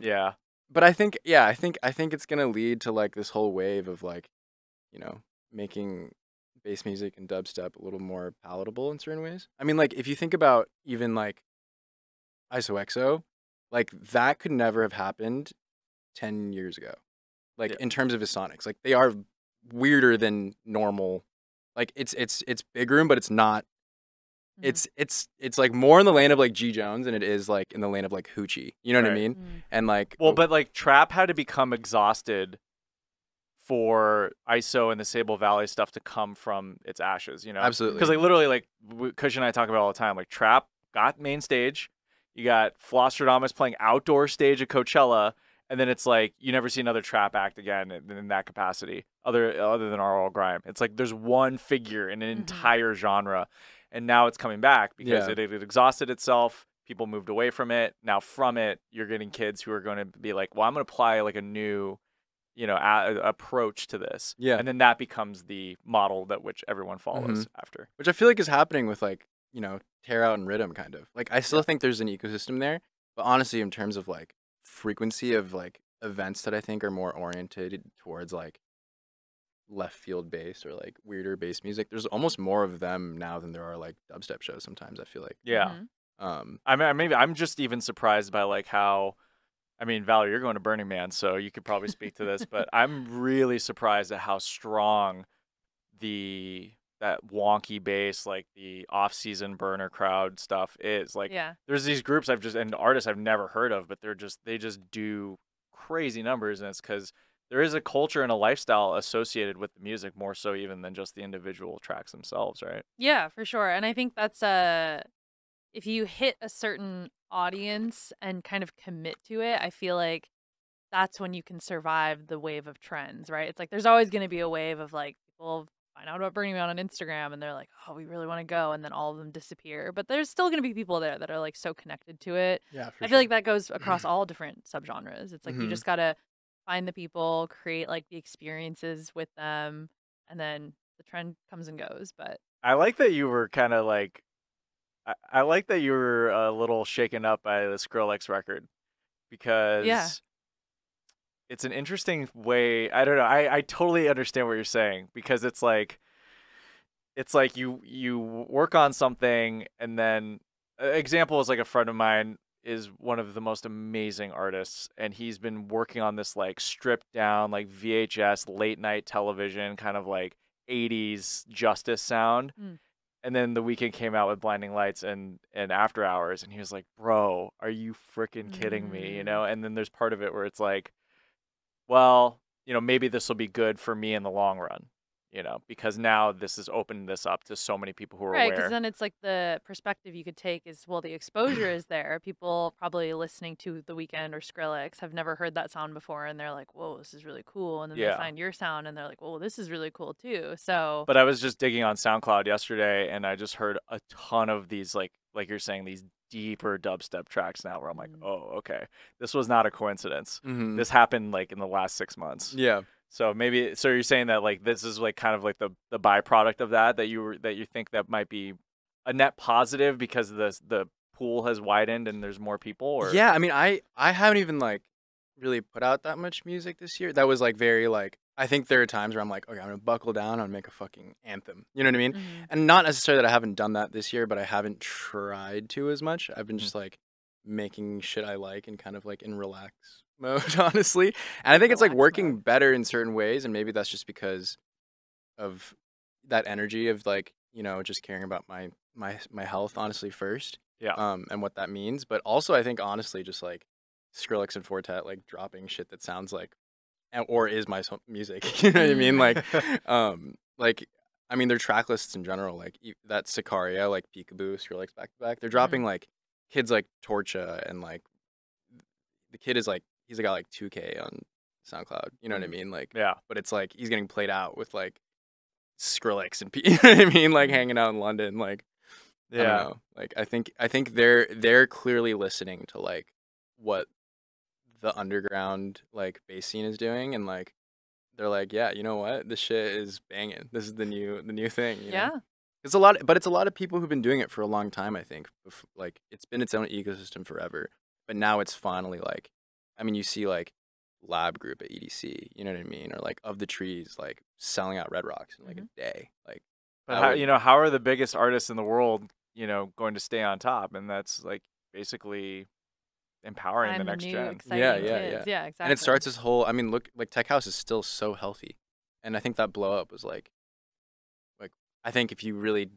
Yeah. But I think it's gonna lead to like this whole wave of like, making bass music and dubstep a little more palatable in certain ways. I mean, like if you think about even like ISOXO, like that could never have happened 10 years ago. Like in terms of his sonics, like they are weirder than normal. Like it's big room, but it's not. It's like more in the lane of like G Jones than it is like in the lane of like Hoochie. You know what I mean? And like, well, but like trap had to become exhausted for ISO and the Sable Valley stuff to come from its ashes. Absolutely. Because like literally, like Kush and I talk about all the time. Like trap got main stage, you got Flostradamus playing outdoor stage at Coachella, and then it's like you never see another trap act again in that capacity, other than RL Grime. It's like there's one figure in an entire genre. And now it's coming back because it exhausted itself. People moved away from it. Now from it, you're getting kids who are going to be like, well, I'm going to apply like a new, approach to this. Yeah. And then that becomes the model that which everyone follows after. Which I feel like is happening with like, Tear Out and Rhythm kind of. Like I still think there's an ecosystem there. But honestly, in terms of like frequency of like events that I think are more oriented towards like left field bass or like weirder bass music, there's almost more of them now than there are like dubstep shows sometimes, I feel like. I mean, maybe I'm just even surprised by like how, I mean, Valerie, you're going to Burning Man, so you could probably speak to this, but I'm really surprised at how strong that wonky bass, like the off-season burner crowd stuff is. Like there's these groups and artists I've never heard of, but they just do crazy numbers, and it's because there is a culture and a lifestyle associated with the music more so even than just the individual tracks themselves, right? Yeah, for sure. And I think that's if you hit a certain audience and kind of commit to it, I feel like that's when you can survive the wave of trends, right? It's like there's always going to be a wave of like people find out about Burning Man on Instagram and they're like, oh, we really want to go, and then all of them disappear. But there's still going to be people there that are like so connected to it. Yeah, I feel like that goes across all different subgenres. It's like you just got to find the people, create like the experiences with them, and then the trend comes and goes. But I like that you were kind of like, I like that you were a little shaken up by the Skrillex record because it's an interesting way. I don't know. I totally understand what you're saying because it's like you work on something and then example is like a friend of mine is one of the most amazing artists, and he's been working on this like stripped down like VHS late night television kind of like 80s Justice sound. And then The Weeknd came out with Blinding Lights and After Hours, and he was like, bro, are you freaking kidding me? And then there's part of it where it's like, well, maybe this will be good for me in the long run, because now this has opened this up to so many people who are right, aware. because then it's like the perspective you could take is, well, the exposure is there. People probably listening to The Weeknd or Skrillex have never heard that sound before, and they're like, whoa, this is really cool. And then they find your sound, and they're like, whoa, this is really cool too. So, but I was just digging on SoundCloud yesterday, and I just heard a ton of these, like you're saying, these deeper dubstep tracks now where I'm like, oh, okay, this was not a coincidence. This happened like in the last 6 months. Yeah. So you're saying that like this is like kind of like the byproduct of that you think that might be a net positive because the pool has widened and there's more people? Or yeah, I mean, I haven't even like really put out that much music this year. That was like very like I think there are times where I'm like, okay, I'm gonna buckle down, I'm gonna make a fucking anthem. You know what I mean? Mm-hmm. And not necessarily that I haven't done that this year, but I haven't tried to as much. I've been Mhm. just like making shit I like and kind of like in relax mode, honestly. And I think it's like Relax working mode. better in certain ways, and maybe that's just because of that energy of like, you know, just caring about my health honestly first. Yeah. And what that means. But also I think honestly just like Skrillex and Fortet like dropping shit that sounds like or is my music. You know what I mean? Like I mean their track lists in general, like that Sicaria, like Peekaboo, Skrillex back to back. They're dropping like kids like Torcha, and like the kid is like he's got like 2K on SoundCloud. You know what I mean? Like Yeah. but it's like he's getting played out with like Skrillex and you know what I mean? Like hanging out in London, like I don't Yeah. know. Like I think they're clearly listening to like what the underground like bass scene is doing, and like they're like, yeah, you know what? This shit is banging. This is the new thing, you know? Yeah. It's a lot, but it's a lot of people who've been doing it for a long time, I think. Like it's been its own ecosystem forever, but now it's finally like, I mean, you see like Lab Group at EDC, you know what I mean, or like Of the Trees, like selling out Red Rocks in like a day, like. But how, you know, how are the biggest artists in the world, you know, going to stay on top? And that's like basically empowering Find the the next new gen. exciting Yeah, kids. Yeah, exactly. And it starts this whole. I mean, look, like Tech House is still so healthy, and I think that blow up was like I think if you really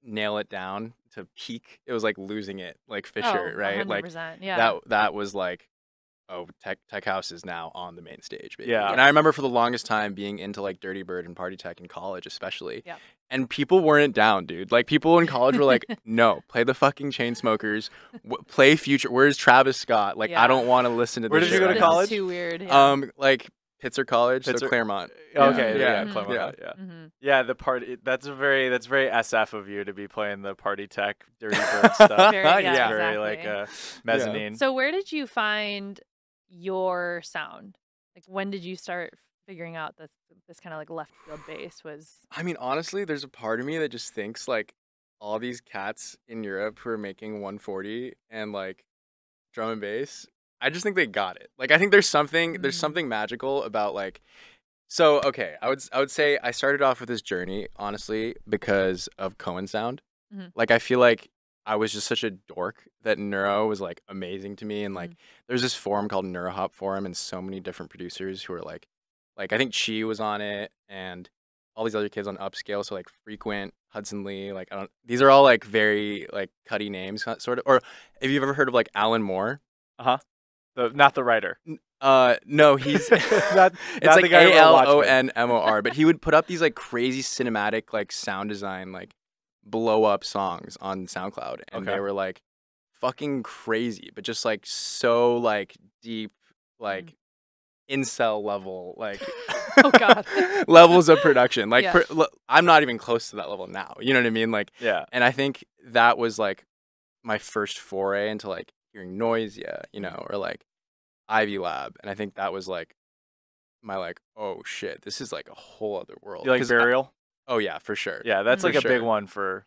nail it down to peak, it was like losing it, like Fisher, right? Like 100%. Yeah. that was like, oh, Tech House is now on the main stage, baby. Yeah. And I remember for the longest time being into like Dirty Bird and Party Tech in college, especially. Yep. And people weren't down, dude. Like people in college were like, no, play the fucking Chainsmokers, play Future. Where's Travis Scott? Like I don't want to listen to this. Where did you shit go to right This now. college? is too weird. Yeah. Like Pitzer College, so Pitzer- Claremont. Okay, Yeah. Claremont, yeah. Mm-hmm. Yeah, the party. That's very SF of you to be playing the Party Tech, Dirty Bird stuff. Very, Yeah. It's very exactly. like mezzanine. So where did you find your sound? Like when did you start figuring out that this kind of like left field bass was? I mean, honestly, there's a part of me that just thinks like all these cats in Europe who are making 140 and like drum and bass, I just think they got it. Like I think there's something magical about like so okay, I would say I started off with this journey honestly because of Cohen sound. Mhm. Like I feel like I was just such a dork that Neuro was like amazing to me, and like there's this forum called Neurohop Forum and so many different producers who are like I think Chi was on it and all these other kids on Upscale, so like Frequent, Hudson Lee, like these are all like very like cutty names sort of. Or have you ever heard of like Alan Moore? Not the writer. No, he's Not it's like the guy who wrote Watchmen. ALONMOR, but he would put up these like crazy cinematic like sound design like blow up songs on SoundCloud, and they were like fucking crazy, but just like so like deep, like incel level, like Oh God. levels of production. Like Yeah. I'm not even close to that level now. You know what I mean? Like Yeah. and I think that was like my first foray into like hearing Noisia, you know, or like Ivy Lab, and I think that was like my like, oh shit, this is like a whole other world. You like 'Cause Burial? oh yeah, for sure. Yeah, that's For like a big sure. one for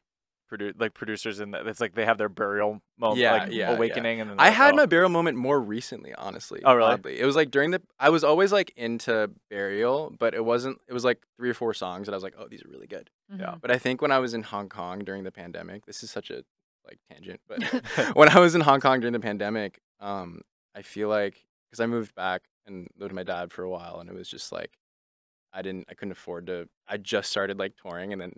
producers in that. It's like they have their burial moment, Yeah, like yeah, awakening, and then I they're like, had oh. my Burial moment more recently, honestly. Oh, really? Oddly. It was like I was always like into Burial, but it was like 3 or 4 songs that I was like, oh, these are really good. Yeah. But I think when I was in Hong Kong during the pandemic, this is such a like tangent, but when I was in Hong Kong during the pandemic, I feel like because I moved back and lived with my dad for a while, and it was just like I couldn't afford to. I just started like touring, and then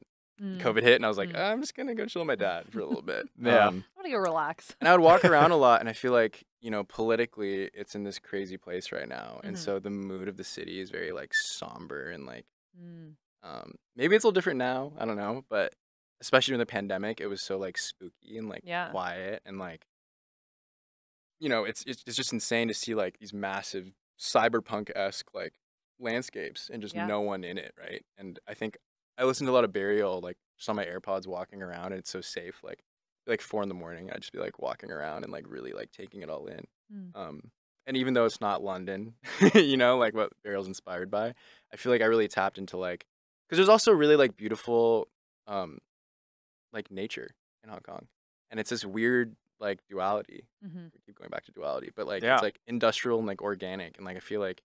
COVID hit, and I was like, I'm just gonna go chill with my dad for a little bit. Yeah. I want to go relax. And I would walk around a lot, and I feel like, you know, politically, it's in this crazy place right now, and so the mood of the city is very like somber and like, maybe it's a little different now. I don't know, but especially during the pandemic, it was so like spooky and like quiet and like, you know, it's just insane to see like these massive cyberpunk-esque like landscapes and just no one in it, right? And I think I listened to a lot of Burial, like just on my AirPods walking around, and it's so safe. Like 4 a.m, I'd just be like walking around and like really like taking it all in. And even though it's not London, you know, like what Burial's inspired by, I feel like I really tapped into like, because there's also really like beautiful, like nature in Hong Kong, and it's this weird like duality. We keep going back to duality, but like it's like industrial and like organic, and like I feel like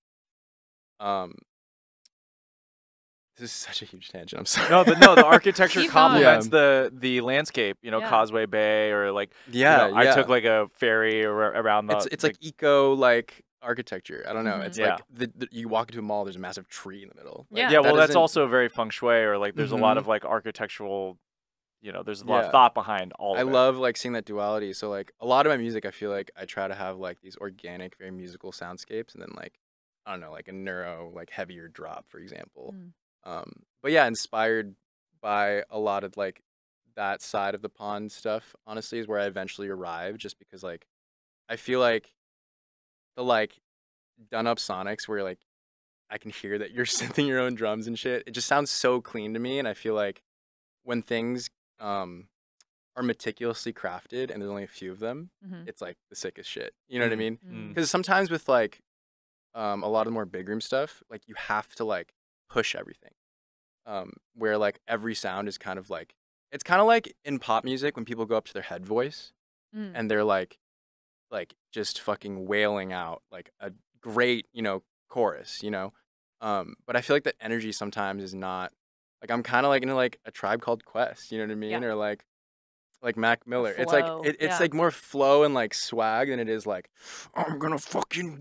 This is such a huge tangent. I'm sorry. No, the architecture Keep complements going. the landscape. You know, Yeah. Causeway Bay, or like Yeah, I took like a ferry around the. It's like eco like architecture. I don't know. Mhm. It's Yeah. like you walk into a mall. There's a massive tree in the middle. Like, Yeah. Yeah, well, that's isn't- also very feng shui, or like there's a lot Mhm. of like architectural. You know, there's a lot Yeah. of thought behind all I of it. love like seeing that duality. So like a lot of my music, I feel like I try to have like these organic, very musical soundscapes, and then like I don't know, like a neuro, like heavier drop, for example. Mm. But yeah, inspired by a lot of like that side of the pond stuff. Honestly, is where I eventually arrived, just because like I feel like the like done up sonics where like I can hear that you're synthing your own drums and shit. It just sounds so clean to me, and I feel like when things are meticulously crafted and there's only a few of them, Mhm. it's like the sickest shit. You know what I mean? Mm. Because sometimes with like a lot of the more big room stuff, like you have to like push everything. Where like every sound is kind of like it's kind of like in pop music when people go up to their head voice Mm. and they're like just fucking wailing out like a great, chorus, but I feel like that energy sometimes is not like I'm kind of like into like a Tribe Called Quest, you know what I mean? Yeah. Or like Mac Miller. It's like flow, it's yeah. like more flow and like swag than it is like I'm gonna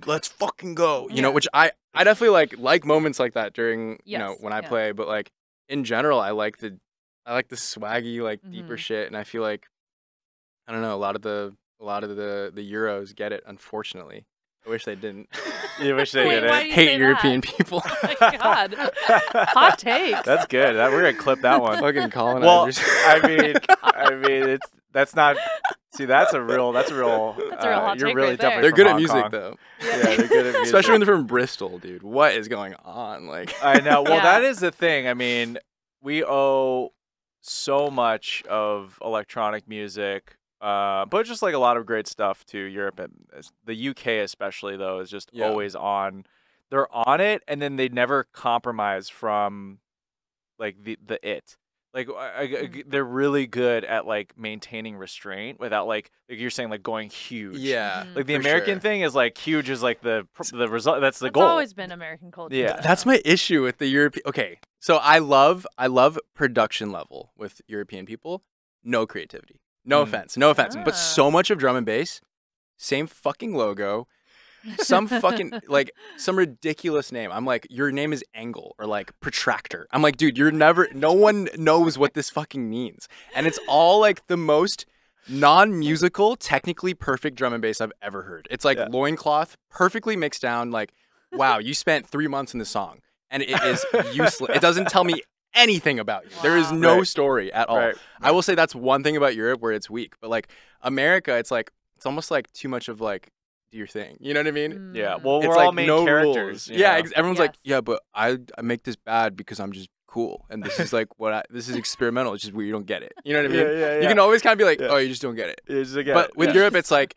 let's fucking go, Yeah. which I definitely like moments like that during Yes, when I yeah. play, but like in general I like the swaggy like deeper Mhm. shit, and I feel like I don't know, a lot of the Euros get it, unfortunately. I wish they didn't. You wish they Wait, did why it. do you Hate say European that? people. Oh my god. Hot takes. That's good. We're gonna clip that one. Fucking Well, colonizers. I mean, that's not. See, that's a real. That's a real hot you're take really right there. definitely They're from good at Hong music Kong. though. Yeah, they're good at music. Especially when they're from Bristol, dude. What is going on? Like I know. Well, Yeah. that is the thing. I mean, we owe so much of electronic music, but just like a lot of great stuff to Europe, and the UK especially though is just Yeah. always on. They're on it, and then they never compromise from like the it. Like they're really good at like maintaining restraint without like you're saying like going huge. yeah. Mhm. Like the for American sure. thing is like huge is like the result. That's the That's goal. always been American culture. Yeah. though. That's my issue with the European. Okay, so I love production level with European people. No creativity. No offense. No offense. But Ah. so much of drum and bass, same fucking logo, some fucking like some ridiculous name. I'm like, your name is Angle or like Protractor. I'm like, dude, no one knows what this fucking means. And it's all like the most non-musical, technically perfect drum and bass I've ever heard. It's like loincloth, perfectly mixed down, like, wow, you spent 3 months in the song. And it is useless. It doesn't tell me anything about you. There is Wow. no Right. story at all. Right. I will say that's one thing about Europe where it's weak. But like America, it's like it's almost like too much of like do your thing. You know what I mean? Yeah. Mm. Well, It's we're like all main no characters. rules. you Yeah, know? everyone's like, Yes. yeah, but I make this bad because I'm just cool, and this is like this is experimental. It's just where you don't get it. You know what I mean? Yeah. You can always kind of be like, Yeah. oh, you just don't get it. It's just, again, But with yeah. Europe, it's like,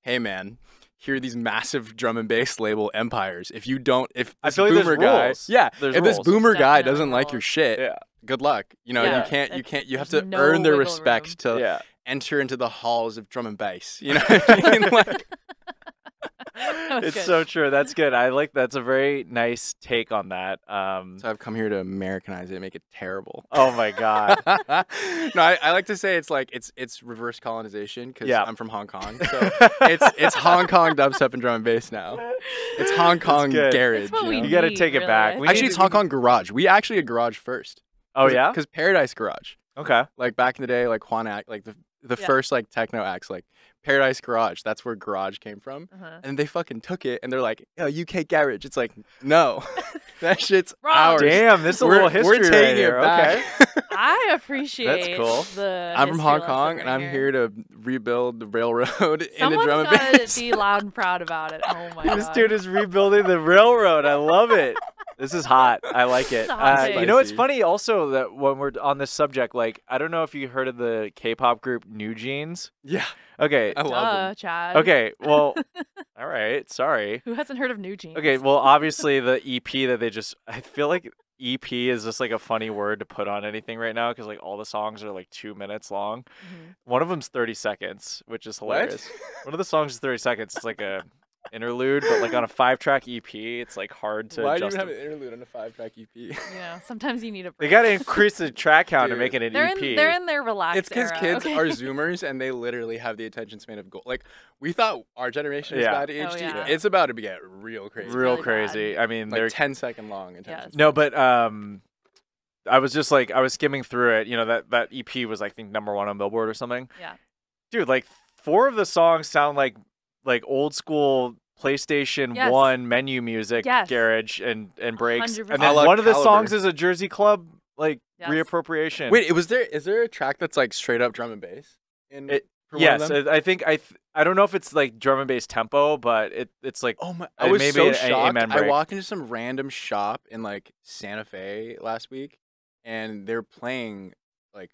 hey man, here are these massive drum and bass label empires. If you don't, if I this feel like there's boomer guy, rules. yeah, There's if this rules. boomer guy Definitely doesn't like your rules. shit, Yeah. good luck. You know, Yeah. you can't. You have There's to no earn their wiggle respect room. to Yeah. enter into the halls of drum and bass. You know what I mean? Like, That was It's good. so true. That's good. I like that's a very nice take on that. so I've come here to Americanize it, make it terrible. Oh my god. No, I like to say it's like it's reverse colonization because Yeah. I'm from Hong Kong, so it's Hong Kong dubstep and drum and bass now. It's Hong Kong good. garage. That's what you we know? You got to need, take it back. really. We Actually, need it's to- Hong Kong garage. We actually a garage first. Oh yeah. Because Paradise Garage, Okay. like back in the day, like Juan act, like the Yeah. first like techno acts, like Paradise Garage. That's where garage came from. Uh-huh. And they fucking took it and they're like, oh, UK garage. It's like, no, that shit's Wrong. ours. Damn, this is a little history We're taking right here. it back. Okay. I appreciate cool. the I'm from history Hong lesson Kong, right and I'm here to rebuild the railroad in the Someone's drum and gotta bass. be loud and proud about it. Oh my This god. dude is rebuilding the railroad. I love it. This is hot. I like it. It's a hot take. You know, it's Spicy. funny also that when we're on this subject, like, I don't know if you heard of the K-pop group New Jeans. Yeah, Okay. I love them. Chad. Okay. Well, all right. Sorry. Who hasn't heard of New Jeans? Okay. Well, obviously the EP that they just, I feel like EP is just like a funny word to put on anything right now because like all the songs are like 2 minutes long. Mhm. One of them's 30 seconds, which is hilarious. One of the songs is 30 seconds. It's like a interlude, but like on a 5-track EP, it's like hard to. Why do you have an interlude on a 5-track EP? You know, sometimes you need a break. They got to increase the track count to Dude. make it an They're EP. they're in their relaxed It's because era, kids okay? are Zoomers and they literally have the attention span of gold. Like we thought our generation was Yeah. bad ADHD. yeah. It's about to get real crazy. Real really bad. crazy. I mean, they're Like 10-second long attention. Yes. no, but I was just like I was skimming through it. You know that EP was I think #1 on Billboard or something. Yeah. Dude, like 4 of the songs sound like old school PlayStation Yes. 1 menu music, Yes. garage and breaks. 100%. And A then la one of the Caliber. songs is a Jersey Club like Yes. reappropriation. Wait, is there a track that's like straight up drum and bass? For one of Yes, them? I think I don't know if it's like drum and bass tempo, but it's like Oh my! I was maybe so an shocked. amen I break. walked into some random shop in like Santa Fe last week, and they're playing like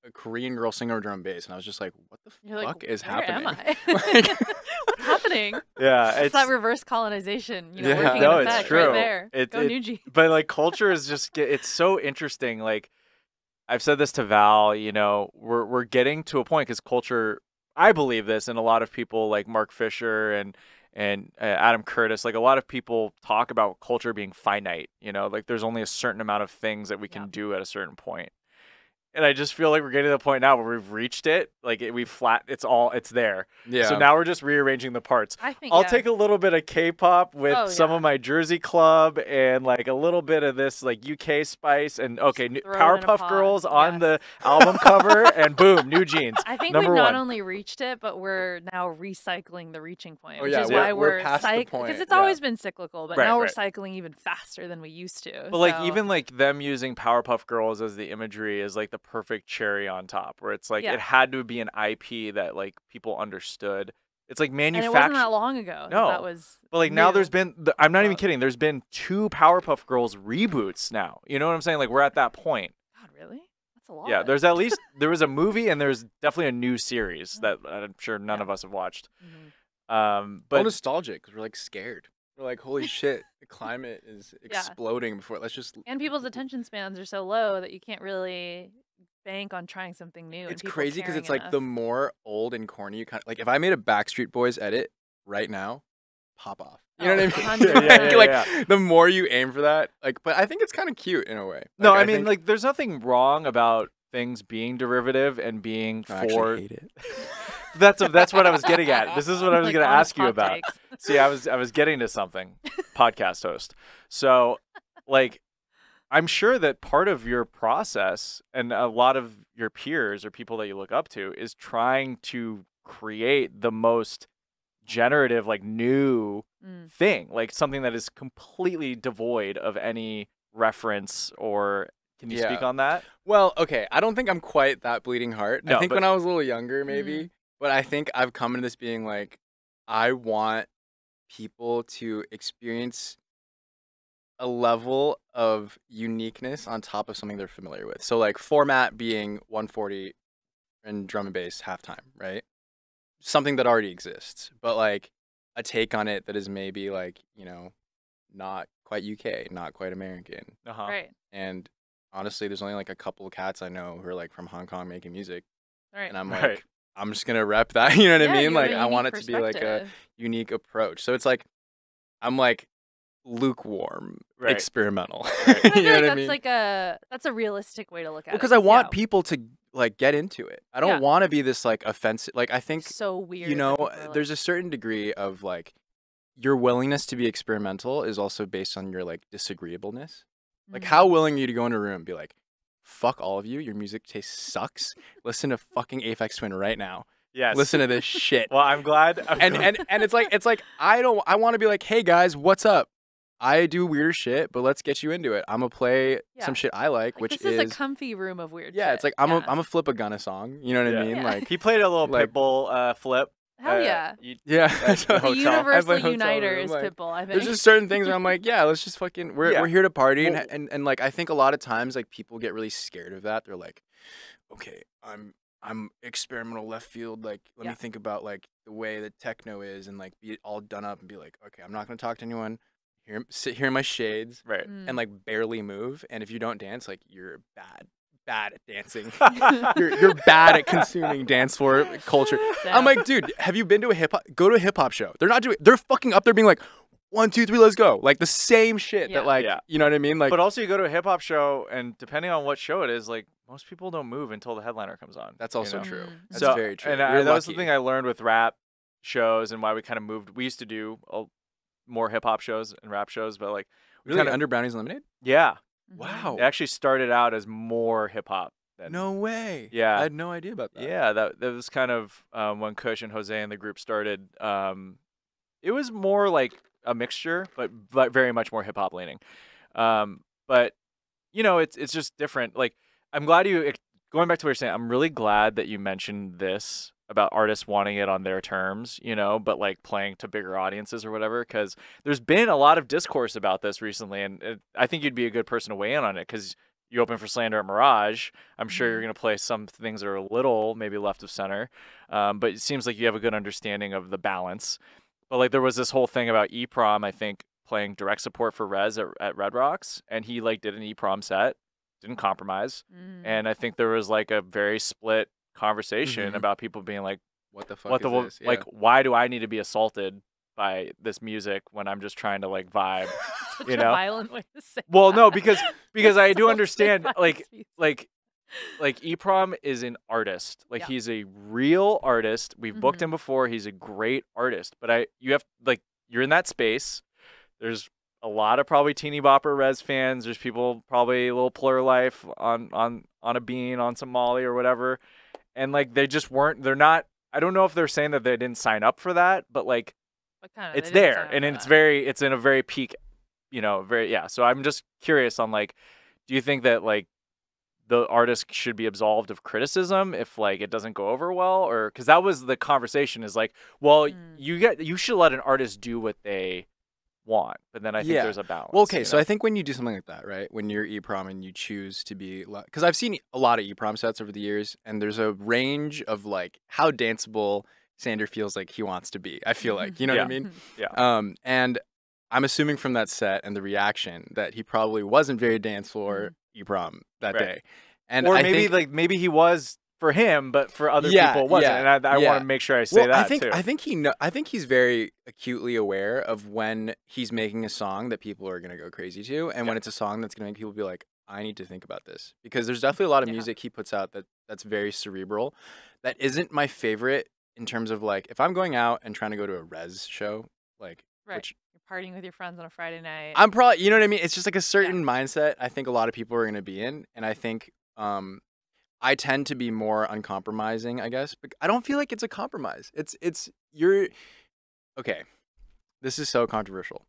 a Korean girl singing drum and bass, and I was just like, "What the You're fuck like, is where happening?" am I? Like- What's happening? yeah, It's that reverse colonization, you know, Yeah. working No, in it's effect true. right there. It- Go it- New Jeans. but like culture is just it's so interesting. Like I've said this to Val, you know, we're getting to a point because culture. I believe this, and a lot of people like Mark Fisher and Adam Curtis, like a lot of people talk about culture being finite. You know, like there's only a certain amount of things that we can Yeah. do at a certain point. And I just feel like we're getting to the point now where we've reached it. Like it's there. Yeah. So now we're just rearranging the parts. I think I'll yeah. take a little bit of K-pop with Oh, some yeah. of my Jersey Club and like a little bit of this like UK spice and okay, throw it in a Powerpuff pot. Girls on Yes. the album cover and boom, New Jeans. I think Number we've not one. only reached it, but we're now recycling the reaching point, Oh, which yeah, is we're- why we're past the cycling point, because it's yeah. always been cyclical, but Right, now we're right. cycling even faster than we used to. But like so- even like them using Powerpuff Girls as the imagery is like the perfect cherry on top, where it's like Yeah. it had to be an IP that like people understood. It's like and it wasn't manufactured. that long ago. No. that was. But like now new. there's been I'm not even Well- kidding. There's been 2 Powerpuff Girls reboots now. You know what I'm saying? Like we're at that point. God, really? That's a lot. Yeah, there was a movie and there's definitely a new series that I'm sure none of us have watched. Mhm. But But nostalgic because we're like scared. We're like, holy shit, the climate is exploding before. Let's just. And people's attention spans are so low that you can't really bank on trying something new. It's and people crazy because caring it's like enough. the more old and corny you kind of like. If I made a Backstreet Boys edit right now, pop off. You know Oh, what I mean? 100%. Like Yeah. the more you aim for that, like. But I think it's kind of cute in a way. no, Like, I mean think- like there's nothing wrong about things being derivative and being I for actually hate it. that's what I was getting at. This is what I was Like, going to honest ask you hot about. takes. See, I was getting to something. Podcast host. So, like, I'm sure that part of your process and a lot of your peers or people that you look up to is trying to create the most generative, like new Mm. thing, like something that is completely devoid of any reference or. Can you speak Yeah. on that? Well, okay. I don't think I'm quite that bleeding heart. No, I think but- when I was a little younger, maybe. But I think I've come into this being like, I want people to experience a level of uniqueness on top of something they're familiar with. So, like, format being 140 and drum and bass halftime, right? Something that already exists, but like a take on it that is maybe like, you know, not quite UK, not quite American. Uh-huh. Right. And honestly, there's only like a couple of cats I know who are like from Hong Kong making music. Right. And I'm like, Right. I'm just gonna rep that. You know what I Yeah, mean? you have Like, a I want it unique to be like a perspective. unique approach. So it's like, I'm like lukewarm, Right. experimental. I feel you know like what I that's mean? like that's a realistic way to look at it. Because I want yeah, people to like get into it. I don't Yeah. want to be this like offensive. Like, I think so weird. you that know, people are like- there's a certain degree of like your willingness to be experimental is also based on your like disagreeableness. Like, Mhm. how willing are you to go in a room and be like, fuck all of you, your music taste sucks. Listen to fucking Aphex Twin right now. Yes. Listen to this shit. Well, I'm glad. And it's like I want to be like, hey guys, what's up? I do weirder shit, but let's get you into it. I'm gonna play Yeah. some shit I like, Like, which this is a comfy room of weird. yeah, shit. it's like I'm yeah. a flip a gunna song. You know what I Yeah. mean? Yeah. Like he played a little like- Pitbull flip. Hell yeah. yeah. At So the The hotel. universal At my hotel uniter room, is like, Pitbull. I think. there's just certain things where I'm like, yeah, let's just fucking we're Yeah. here to party Well- and like I think a lot of times like people get really scared of that. They're like, okay, I'm experimental left field. Like, let Yeah. me think about like the way that techno is and like be all done up and be like, okay, I'm not gonna talk to anyone. Sit here in my shades Right. Mm. and like barely move. And if you don't dance, like you're bad, bad at dancing. You're bad at consuming dance floor culture. Damn. I'm like, dude, have you been to a hip hop? Go to a hip hop show. They're fucking up there being like, 1, 2, 3, let's go. Like the same shit that like, you know what I mean? Like, but also you go to a hip hop show, and depending on what show it is, like most people don't move until the headliner comes on. that's also you know? true. That's So- very true. And You're that was lucky. something I learned with rap shows and why we kind of moved. We used to do more hip hop shows and rap shows, but like we Really kind of under Brownies Lemonade? yeah, Wow. it actually started out as more hip hop. No way. Yeah. I had no idea about that. Yeah, that was kind of when Kush and Jose and the group started. It was more like a mixture, but very much more hip hop leaning. But you know, it's just different. Like I'm glad going back to what you're saying. I'm really glad that you mentioned this about artists wanting it on their terms, you know, but like playing to bigger audiences or whatever. Because there's been a lot of discourse about this recently, and I think you'd be a good person to weigh in on it because you open for Slander at Mirage. I'm sure you're going to play some things that are a little maybe left of center, but it seems like you have a good understanding of the balance. But like there was this whole thing about EPROM, I think, playing direct support for Rez at Red Rocks, and he like did an EPROM set, didn't compromise, and I think there was like a very split conversation about people being like, What the fuck is this? Yeah. like, why do I need to be assaulted by this music when I'm just trying to like vibe, Such you a know? violent way to say Well, that. no, because I do Assaulted understand, by like this music. like EPROM is an artist. Like Yeah. he's a real artist. We've booked him before. He's a great artist. But you're in that space. There's a lot of probably teeny bopper Rez fans. There's people probably a little Plur Life on a bean, on some Molly or whatever. And like they're not, I don't know if they're saying that they didn't sign up for that, but like But kinda, it's they didn't there sign up and for that. it's in a very peak, you know, so I'm just curious on like, do you think that like the artist should be absolved of criticism if like it doesn't go over well? Or because that was the conversation, is like, well, you should let an artist do what they want, but then I think there's a balance. Well, okay, you so know? I think when you do something like that, right, when you're EPROM and you choose to be, because I've seen a lot of EPROM sets over the years, and there's a range of like how danceable Sander feels like he wants to be. I feel like, you know what I mean? Yeah. And I'm assuming from that set and the reaction that he probably wasn't very dance floor EPROM that Right. day, and Or I maybe think, like maybe he was for him, but for other Yeah, people it wasn't. yeah, And I yeah. want to make sure I say that too. I think he's very acutely aware of when he's making a song that people are gonna go crazy to, and when it's a song that's gonna make people be like, I need to think about this, because there's definitely a lot of music he puts out that's very cerebral. That isn't my favorite in terms of like if I'm going out and trying to go to a Rez show, like Right. which You're partying with your friends on a Friday night. I'm probably, you know what I mean? It's just like a certain mindset I think a lot of people are gonna be in, and I think I tend to be more uncompromising, I guess, but I don't feel like it's a compromise. You're okay. This is so controversial,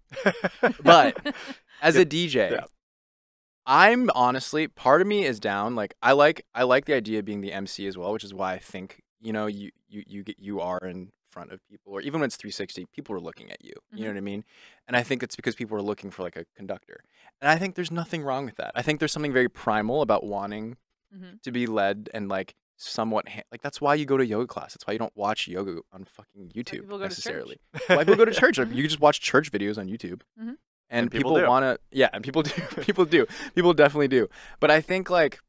but as a DJ, Yeah. I'm honestly, part of me is down. Like I like the idea of being the MC as well, which is why I think, you know, you are in front of people, or even when it's 360, people are looking at you. You know what I mean? And I think it's because people are looking for like a conductor, and I think there's nothing wrong with that. I think there's something very primal about wanting to be led and like somewhat like that's why you go to yoga class. That's why you don't watch yoga on fucking YouTube people go to necessarily. Why people go to church? Like, you can just watch church videos on YouTube, and people people do. want to. Yeah, and people do. People definitely do. But I think like,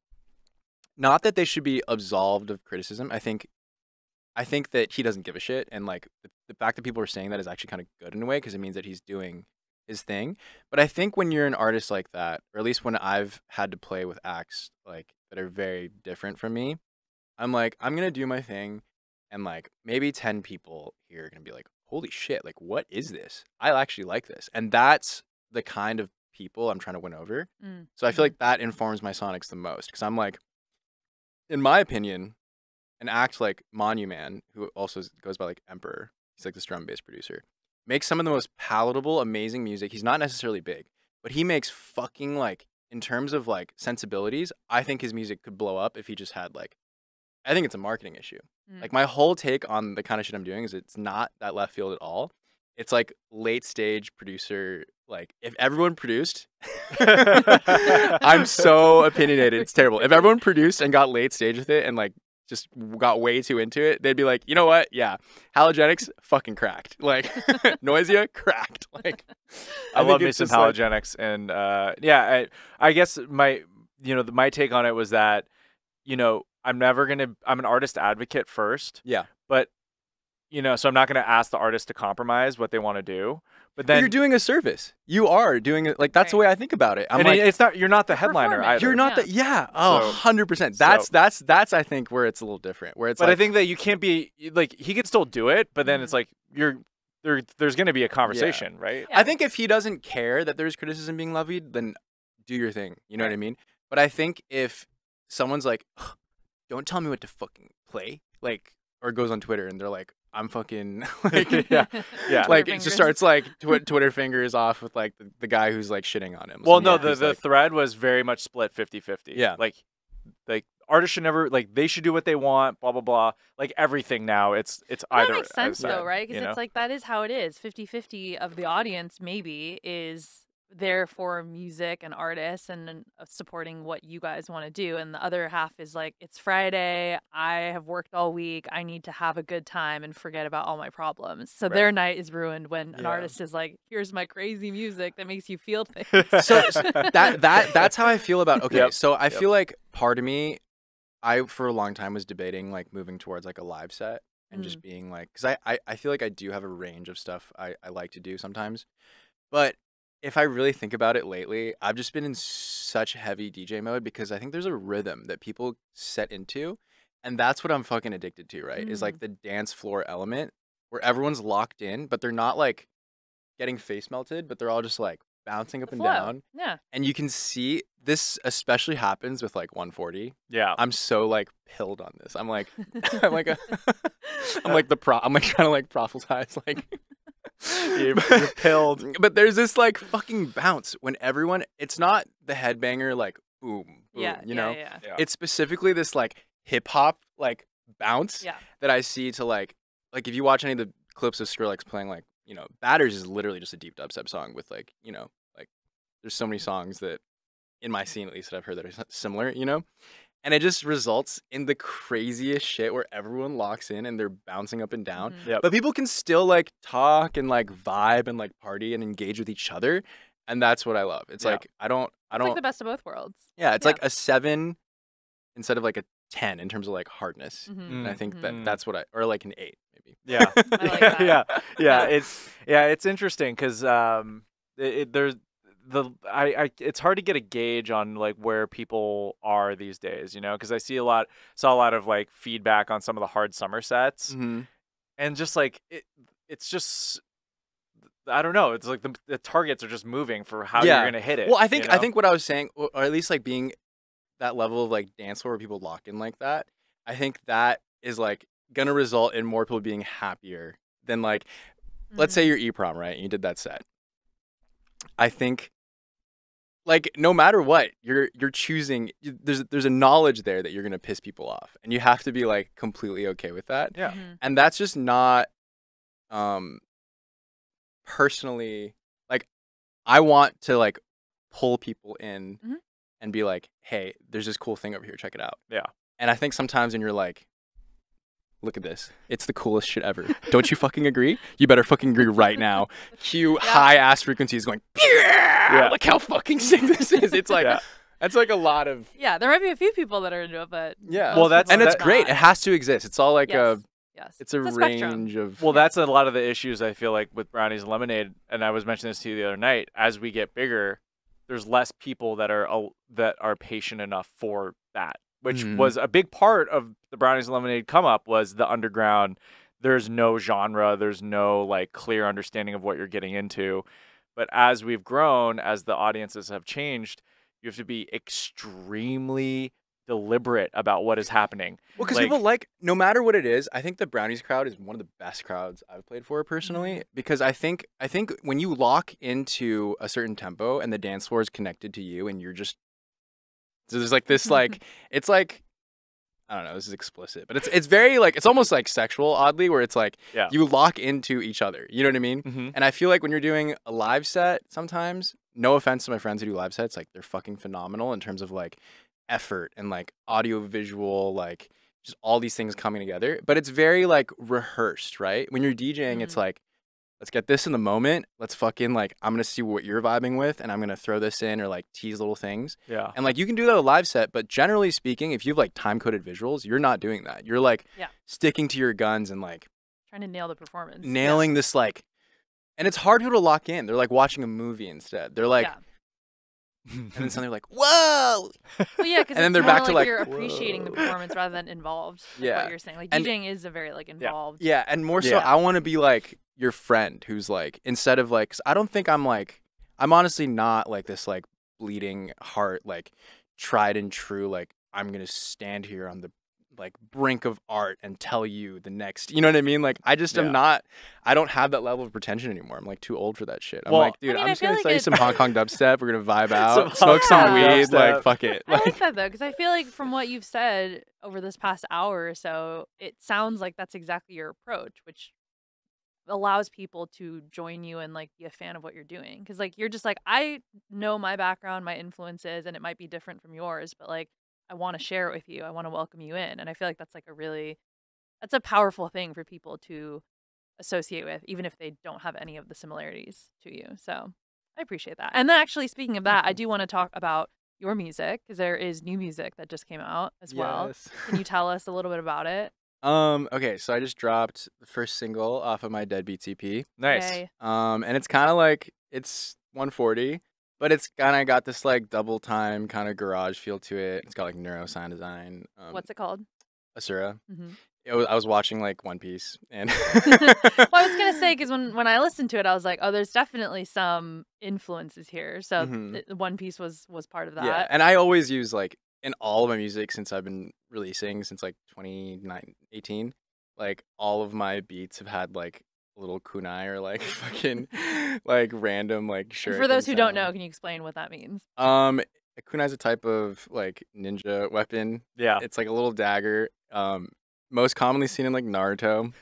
not that they should be absolved of criticism. I think that he doesn't give a shit, and like the fact that people are saying that is actually kind of good in a way, because it means that he's doing his thing. But I think when you're an artist like that, or at least when I've had to play with acts like that are very different from me, I'm like, I'm gonna do my thing, and like maybe 10 people here are gonna be like, holy shit, like what is this? I actually like this, and that's the kind of people I'm trying to win over. So I feel like that informs my sonics the most, because I'm like, in my opinion, an act like Monuman, who also goes by like Emperor, he's like this drum and bass producer, makes some of the most palatable, amazing music. He's not necessarily big, but he makes fucking like, in terms of like sensibilities, I think his music could blow up if he just had like, I think it's a marketing issue. Like my whole take on the kind of shit I'm doing is it's not that left field at all. It's like late stage producer. Like if everyone produced, I'm so opinionated. It's terrible. If everyone produced and got late stage with it and like just got way too into it, they'd be like, you know what? Yeah, Halogenics fucking cracked. Like Noisia cracked. Like I love me it's some just like- halogenics, and I guess my take on it was that you know, I'm an artist advocate first. Yeah. But, you know, so I'm not going to ask the artist to compromise what they want to do. But But then you're doing a service. You are doing it. Like, that's the way I think about it. I'm and like, it's not, you're not the It's a headliner performance. either. you're not the, yeah. Oh, So- 100%. so- That's, I think, where it's a little different. Where it's But like, I think that you can't be, like, he can still do it, but then it's like, there's going to be a conversation, right? Yeah. I think if he doesn't care that there's criticism being levied, then do your thing. You know what I mean? But I think if someone's like, don't tell me what to fucking play, like, or goes on Twitter and they're like, I'm fucking, like, Yeah. like, it Fingers. just starts, like, Twitter fingers off with, like, the guy who's, like, shitting on him. Well, So, no, yeah, he's the like, thread was very much split 50-50. Yeah. Like artists should never, like, they should do what they want, blah, blah, blah. Like, everything now, it's either. That makes sense, side, though, right? you Because know? it's like that is how it is. 50-50 of the audience, maybe, is there for music and artists and supporting what you guys want to do. And the other half is like, it's Friday. I have worked all week. I need to have a good time and forget about all my problems. So their night is ruined when an Yeah. artist is like, here's my crazy music that makes you feel things. so that's how I feel about, okay, Yep. so I feel like part of me, I for a long time was debating like moving towards like a live set and just being like, because I feel like I do have a range of stuff I like to do sometimes, but if I really think about it lately, I've just been in such heavy DJ mode because I think there's a rhythm that people set into, and that's what I'm fucking addicted to, right? Is like the dance floor element where everyone's locked in, but they're not like getting face melted, but they're all just like bouncing up and Flow. down. Yeah. And you can see this especially happens with like 140. Yeah. I'm so like pilled on this. I'm like I'm like I'm like trying to like proselytize like You're pilled. But there's this like fucking bounce when everyone, it's not the headbanger like boom, boom, Yeah. you know? Yeah. Yeah. It's specifically this like hip hop like bounce Yeah. that I see to like if you watch any of the clips of Skrillex playing like, you know, Batters is literally just a deep dubstep song with like, you know, like there's so many songs that in my scene at least that I've heard that are similar, you know? And it just results in the craziest shit where everyone locks in and they're bouncing up and down. Yep. But people can still like talk and like vibe and like party and engage with each other. And that's what I love. It's Yeah. like I don't It's like the best of both worlds. yeah, it's Yeah. like a 7 instead of like a 10 in terms of like hardness. Mhm. And I think Mhm. that's what or like an 8 maybe. Yeah. I like that. yeah. Yeah. It's interesting because there's it's hard to get a gauge on like where people are these days, you know, because I saw a lot of like feedback on some of the hard summer sets, and just like it's just I don't know, it's like the targets are just moving for how Yeah. you're gonna hit it. Well, I think you know? what I was saying, or at least like being that level of like dance floor where people lock in like that, I think that is like gonna result in more people being happier than like, let's say you're EPROM, right? And you did that set. I think like no matter what, you're choosing. There's a knowledge there that you're gonna piss people off, and you have to be like completely okay with that. Yeah. Mhm. And that's just not personally like I want to like pull people in Mhm. and be like, hey, there's this cool thing over here, check it out. Yeah. And I think sometimes when you're like, look at this, it's the coolest shit ever, don't you fucking agree? You better fucking agree right now. Cue high ass frequencies going, yeah, look how fucking sick this is. It's like Yeah. that's like a lot of Yeah, there might be a few people that are into it, but yeah. Well, most people and are it's great. not. It has to exist. It's all like Yes. Yes. it's a spectrum. range of Well, that's a lot of the issues I feel like with Brownies and Lemonade, and I was mentioning this to you the other night. As we get bigger, there's less people that are patient enough for that, which Mhm. was a big part of the Brownies and Lemonade come up was the underground. There's no genre, there's no like clear understanding of what you're getting into. But as we've grown, as the audiences have changed, you have to be extremely deliberate about what is happening. Well, because people like, no matter what it is, I think the Brownies crowd is one of the best crowds I've played for personally. Because I think when you lock into a certain tempo and the dance floor is connected to you, and you're just so there's like this like it's like I don't know, this is explicit, but it's very like it's almost like sexual, oddly, where it's like Yeah. you lock into each other. You know what I mean? Mhm. And I feel like when you're doing a live set, sometimes, no offense to my friends who do live sets, like they're fucking phenomenal in terms of like effort and like audio visual, like just all these things coming together. But it's very like rehearsed, right? When you're DJing, it's like let's get this in the moment. Let's fucking like, I'm gonna see what you're vibing with, and I'm gonna throw this in or like tease little things. Yeah. And like you can do that with a live set, but generally speaking, if you have like time coded visuals, you're not doing that. You're like sticking to your guns and like trying to nail the performance, nailing this like, and it's hard for people to lock in. They're like watching a movie instead. They're like. And then suddenly they're like, whoa! Well, yeah, because then they're back to like you're appreciating the performance rather than involved. Like what you're saying, like DJing is a very like involved. Yeah, and more so, I want to be like your friend who's like, instead of like, 'cause I don't think I'm like, I'm honestly not like this like bleeding heart, like tried and true, like I'm gonna stand here on the like brink of art and tell you the next, you know what I mean? Like I just am not, I don't have that level of pretension anymore. I'm like too old for that shit. I'm like, dude, I'm just gonna play some Hong Kong dubstep. We're gonna vibe out, smoke some weed, like fuck it. I like that though, because I feel like from what you've said over this past hour or so, it sounds like that's exactly your approach, which allows people to join you and like be a fan of what you're doing. Because like you're just like, I know my background, my influences, and it might be different from yours, but like I want to share it with you. I want to welcome you in. And I feel like that's like that's a powerful thing for people to associate with, even if they don't have any of the similarities to you. So I appreciate that. And then actually, speaking of that, I do want to talk about your music because there is new music that just came out as well. Can you tell us a little bit about it? Okay, so I just dropped the first single off of my Deadbeats EP. Nice. Yay. And it's kind of like, it's 140. But it's kind of got this like double time kind of garage feel to it. It's got like neuroscience design. What's it called? Asura. I was watching like One Piece and. Well, I was gonna say because when I listened to it, I was like, oh, there's definitely some influences here. So One Piece was part of that. Yeah, and I always use like in all of my music since I've been releasing since like 2018, like all of my beats have had like little kunai or like fucking like random like shirt. For those who don't know, can you explain what that means? A kunai is a type of like ninja weapon. Yeah. It's like a little dagger. Most commonly seen in like Naruto.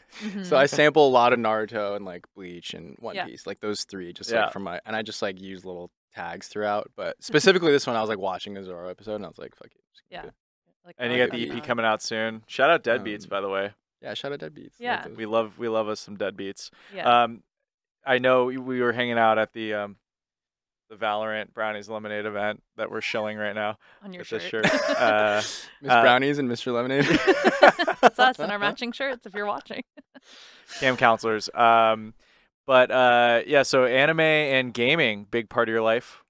So I sample a lot of Naruto and like Bleach and One Piece, like those three, just like from my, and I just like use little tags throughout. But specifically this one, I was like watching a Zoro episode and I was like, fuck it. Yeah. Like, and you got the EP coming out soon. Shout out Deadbeats, by the way. Yeah, shout out Deadbeats. Yeah, we love us some Deadbeats. Yeah. I know we were hanging out at the Valorant Brownies Lemonade event that we're shilling right now. On your shirt. Miss Brownies and Mr. Lemonade. That's us in our matching shirts. If you're watching. Camp counselors. But yeah. So anime and gaming, big part of your life.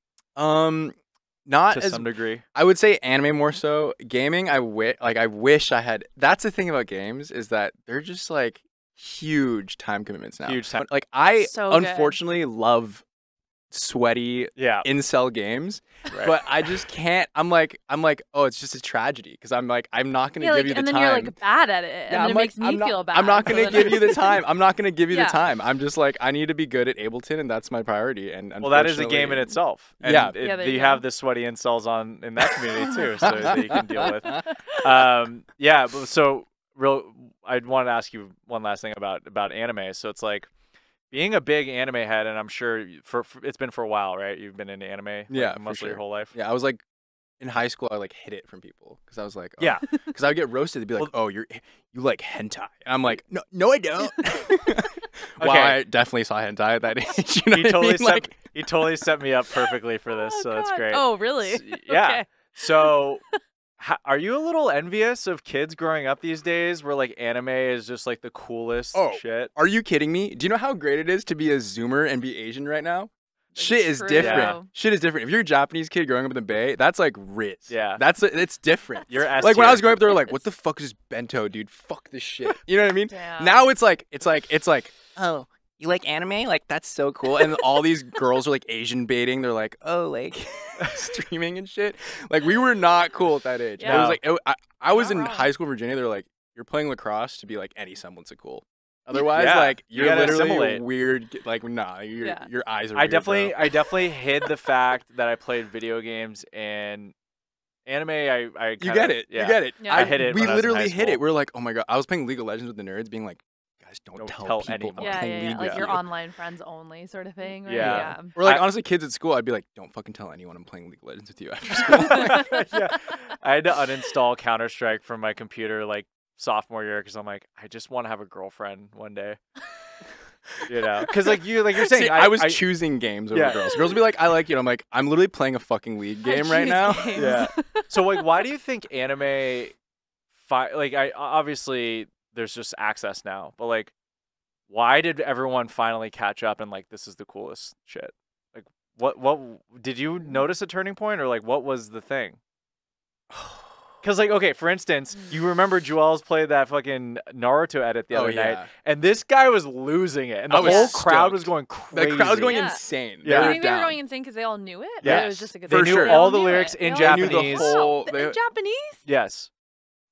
Not to as, some degree. I would say anime more so. Gaming, I wish I had. That's the thing about games is that they're just like huge time commitments now. Huge time. Like I So unfortunately love sweaty incel games, but I just can't. I'm like, oh, it's just a tragedy because I'm like, I'm not gonna give you the time. And then you're like bad at it, and then it makes me feel bad. I'm not gonna give you the time. I'm not gonna give you the time. I'm just like, I need to be good at Ableton, and that's my priority. And well, that is a game in itself. And you have the sweaty incels in that community too, so that you can deal with. Yeah. So I wanted to ask you one last thing about anime. So it's like. Being a big anime head, and I'm sure it's been for a while, right? You've been into anime, mostly your whole life. Yeah, I was like, in high school, I like hid it from people because I was like, oh. Because I would get roasted. They'd be like, oh, you like hentai, and I'm like, no, I don't. Well, I definitely saw hentai at that age. You know he totally set me up perfectly for this, so that's great. Oh, really? Yeah. Okay. So. Are you a little envious of kids growing up these days where like anime is just like the coolest shit? Are you kidding me? Do you know how great it is to be a Zoomer and be Asian right now? Shit is different. Yeah. Shit is different. If you're a Japanese kid growing up in the Bay, that's like Riz. Yeah. It's different. You're like when I was growing up, they were like, "What the fuck is this bento, dude? Fuck this shit." You know what I mean? Damn. Now it's like, oh, you like anime? Like that's so cool. And all these girls are like Asian baiting. They're like, oh, like streaming and shit. Like we were not cool at that age. Yeah. It was like I was in high school, Virginia. They're like, you're playing lacrosse to be like any semblance of cool. Otherwise, like you're literally assimilate. Weird. Like nah, your eyes are. I weird, I definitely hid the fact that I played video games and anime. I you get it. Yeah. You get it. Yeah. I hit it. We literally hit it. We're like, oh my god. I was playing League of Legends with the nerds, being like, guys, don't tell people anyone. I'm playing League. Like your online friends only sort of thing. Right? Yeah. Or like honestly, kids at school, I'd be like, don't fucking tell anyone I'm playing League of Legends with you after school. Yeah. I had to uninstall Counter-Strike from my computer like sophomore year because I'm like, I just want to have a girlfriend one day. You know, because like you're saying, See, I was choosing games over girls. Girls would be like, I like you. And I'm like, I'm literally playing a fucking league game right now. Games. Yeah. So like, why do you think anime? Obviously there's just access now, but like, why did everyone finally catch up and like this is the coolest shit? Like, what did you notice a turning point, or like what was the thing? Because, like, okay, for instance, you remember Joel's played that fucking Naruto edit the other night, and this guy was losing it, and the whole crowd was going crazy. The crowd was going insane. Yeah. I think they were going insane because they all knew it? Yeah. It was just a good They knew all the lyrics in Japanese. They knew the whole... In Japanese? Yes.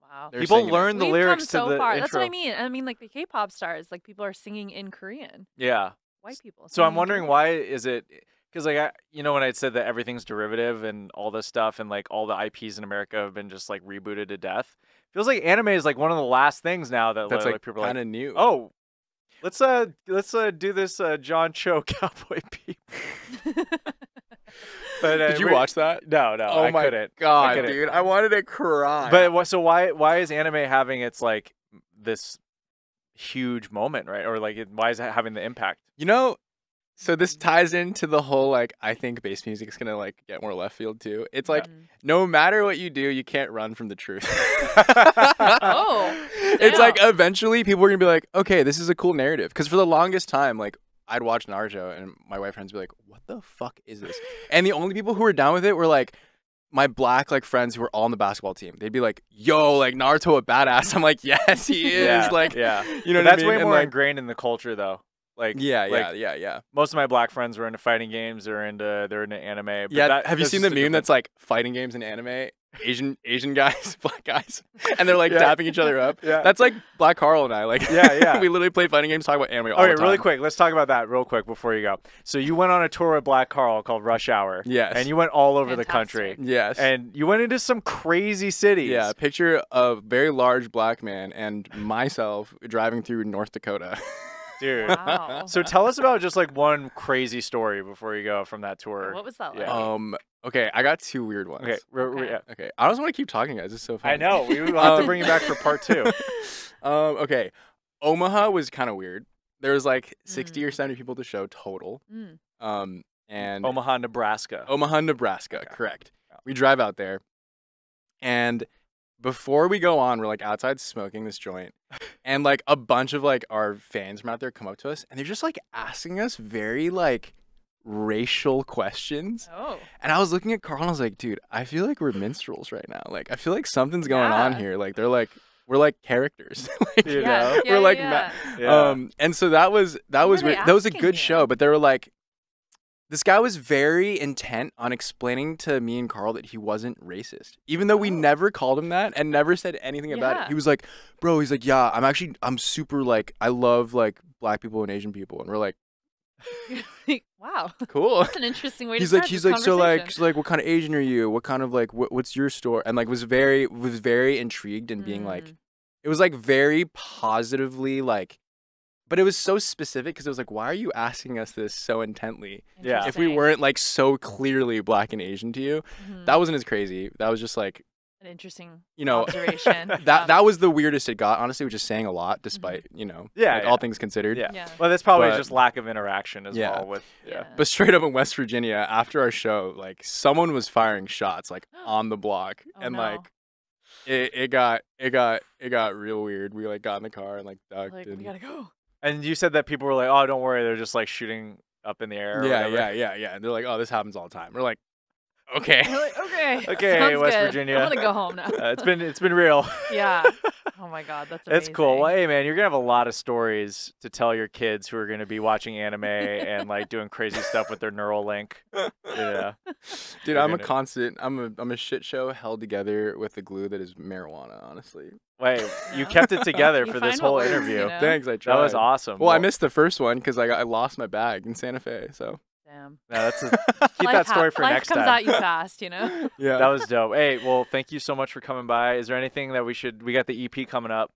Wow. People learn the lyrics to the intro. That's what I mean. I mean, like, the K-pop stars, like, people are singing in Korean. Yeah. White people. So I'm wondering why is it... Because, like, when I said that everything's derivative and all this stuff and, like, all the IPs in America have been just, like, rebooted to death, feels like anime is, like, one of the last things now that's like people are kind of new. Oh, let's do this John Cho Cowboy People. But, did you watch that? No, Oh I my couldn't. God, dude. I wanted to cry. But so why is anime having its, like, this huge moment, right? Or, like, why is it having the impact? You know... So this ties into the whole, like, I think bass music's gonna, like, get more left field, too. It's like, no matter what you do, you can't run from the truth. Oh. It's like, eventually, people are gonna be like, okay, this is a cool narrative. Because for the longest time, like, I'd watch Naruto, and my white friends would be like, what the fuck is this? And the only people who were down with it were, like, my black, like, friends who were all on the basketball team. They'd be like, yo, like, Naruto a badass. I'm like, yes, he is. Yeah, like, yeah. You know what I mean? That's way And, more like, ingrained in the culture, though. Like, yeah. Most of my black friends were into fighting games. They're into anime. But yeah, have you seen the meme that's like fighting games in anime? Asian guys, black guys, and they're like dapping each other up. Yeah, that's like Black Carl and I. Like, yeah. We literally play fighting games, talk about anime all the time. Really quick, let's talk about that real quick before you go. So you went on a tour with Black Carl called Rush Hour. Yes. And you went all over the country. Yes. And you went into some crazy cities. Yeah, picture a very large black man and myself driving through North Dakota. Dude. Wow. So tell us about just like one crazy story before you go from that tour. What was that like? Okay, I got two weird ones. Okay. I just want to keep talking, guys. It's so fun. I know. We will have to bring you back for part 2. Okay. Omaha was kind of weird. There was like 60 or 70 people at the show total. And Omaha, Nebraska. Okay. Correct. Yeah. We drive out there, and before we go on, we're like outside smoking this joint, and like a bunch of like our fans from out there come up to us, and they're just like asking us very like racial questions. Oh. And I was looking at Carl and I was like, dude, I feel like we're minstrels right now. Like, I feel like something's going on here. Like, they're like, we're like characters. Like, you know? We're like, and so that was weird. That was a good show, but they were like, this guy was very intent on explaining to me and Carl that he wasn't racist, even though we never called him that and never said anything about it. He was like, bro, he's like, yeah, I'm super like, I love like black people and Asian people. And we're like, wow, cool. That's an interesting way to start this conversation. So like, what kind of Asian are you? What kind of like, what's your story? And like, was very intrigued and being like, it was like very positively like, but it was so specific because it was like, why are you asking us this so intently? Yeah. If we weren't like so clearly black and Asian to you, that wasn't as crazy. That was just like an interesting, observation. that was the weirdest it got. Honestly, which is saying a lot, despite all things considered. Yeah. Well, that's probably just lack of interaction as well. With But straight up in West Virginia, after our show, like someone was firing shots like on the block, and like it got real weird. We like got in the car and like ducked. Like, we gotta go. And you said that people were like, "Oh, don't worry, they're just like shooting up in the air." Yeah. And they're like, "Oh, this happens all the time." We're like, "Okay, okay, West good. Virginia. I'm gonna go home now." It's been real. Yeah. Oh my God, that's amazing. It's cool. Well, hey man, you're gonna have a lot of stories to tell your kids who are gonna be watching anime and like doing crazy stuff with their neural link. Yeah, dude, I'm a shit show held together with the glue that is marijuana. Honestly. Wait, you kept it together for this whole interview. You know? Thanks, I tried. That was awesome. Well, I missed the first one because I lost my bag in Santa Fe. So. Damn. No, keep that story for next time. Life comes at you fast, you know? Yeah. That was dope. Hey, well, thank you so much for coming by. Is there anything that we got the EP coming up.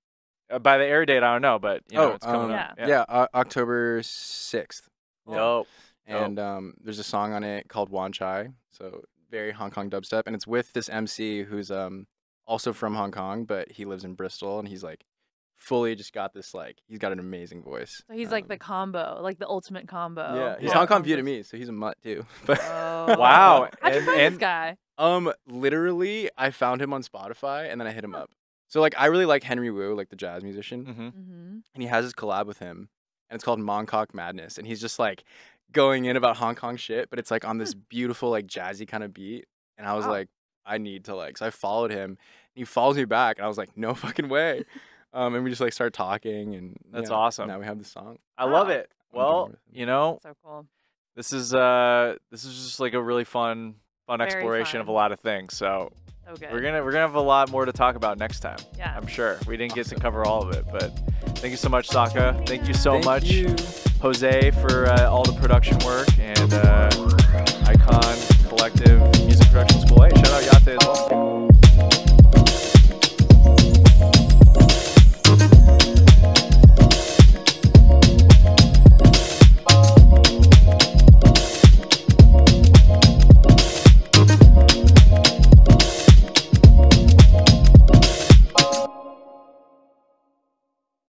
By the air date, I don't know, but you know, it's coming up. Yeah, October 6th. Dope. And there's a song on it called Wan Chai. So very Hong Kong dubstep. And it's with this MC who's also from Hong Kong, but he lives in Bristol, and he's like fully just got this like he's got an amazing voice. So he's like the combo, like the ultimate combo. Yeah, he's All Hong Kong combos. Vietnamese, so he's a mutt too. But Oh. Wow. How'd you find this And guy? literally, I found him on Spotify and then I hit him up. So like I really like Henry Wu, like the jazz musician, mhm. Mm-hmm. and he has his collab with him, and it's called Mongkok Madness, and he's just like going in about Hong Kong shit, but it's like on this beautiful like jazzy kind of beat, and I was Wow. like, I need to like, so I followed him, and he follows me back, and I was like, no fucking way, and we just like started talking, and That's yeah, awesome. Now we have the song. I love Wow. it. I'm doing Well, with it. you know, So cool. this is just like a really fun Very exploration of a fun. lot of things. So So good. we're gonna have a lot more to talk about next time. Yeah. I'm sure. We didn't get to Awesome. cover all of it, but thank you so much, Saka. Thank you so Thank much, you. Jose, for all the production work, and Icon Collective Music Production School. Hey, shout out Yate as well.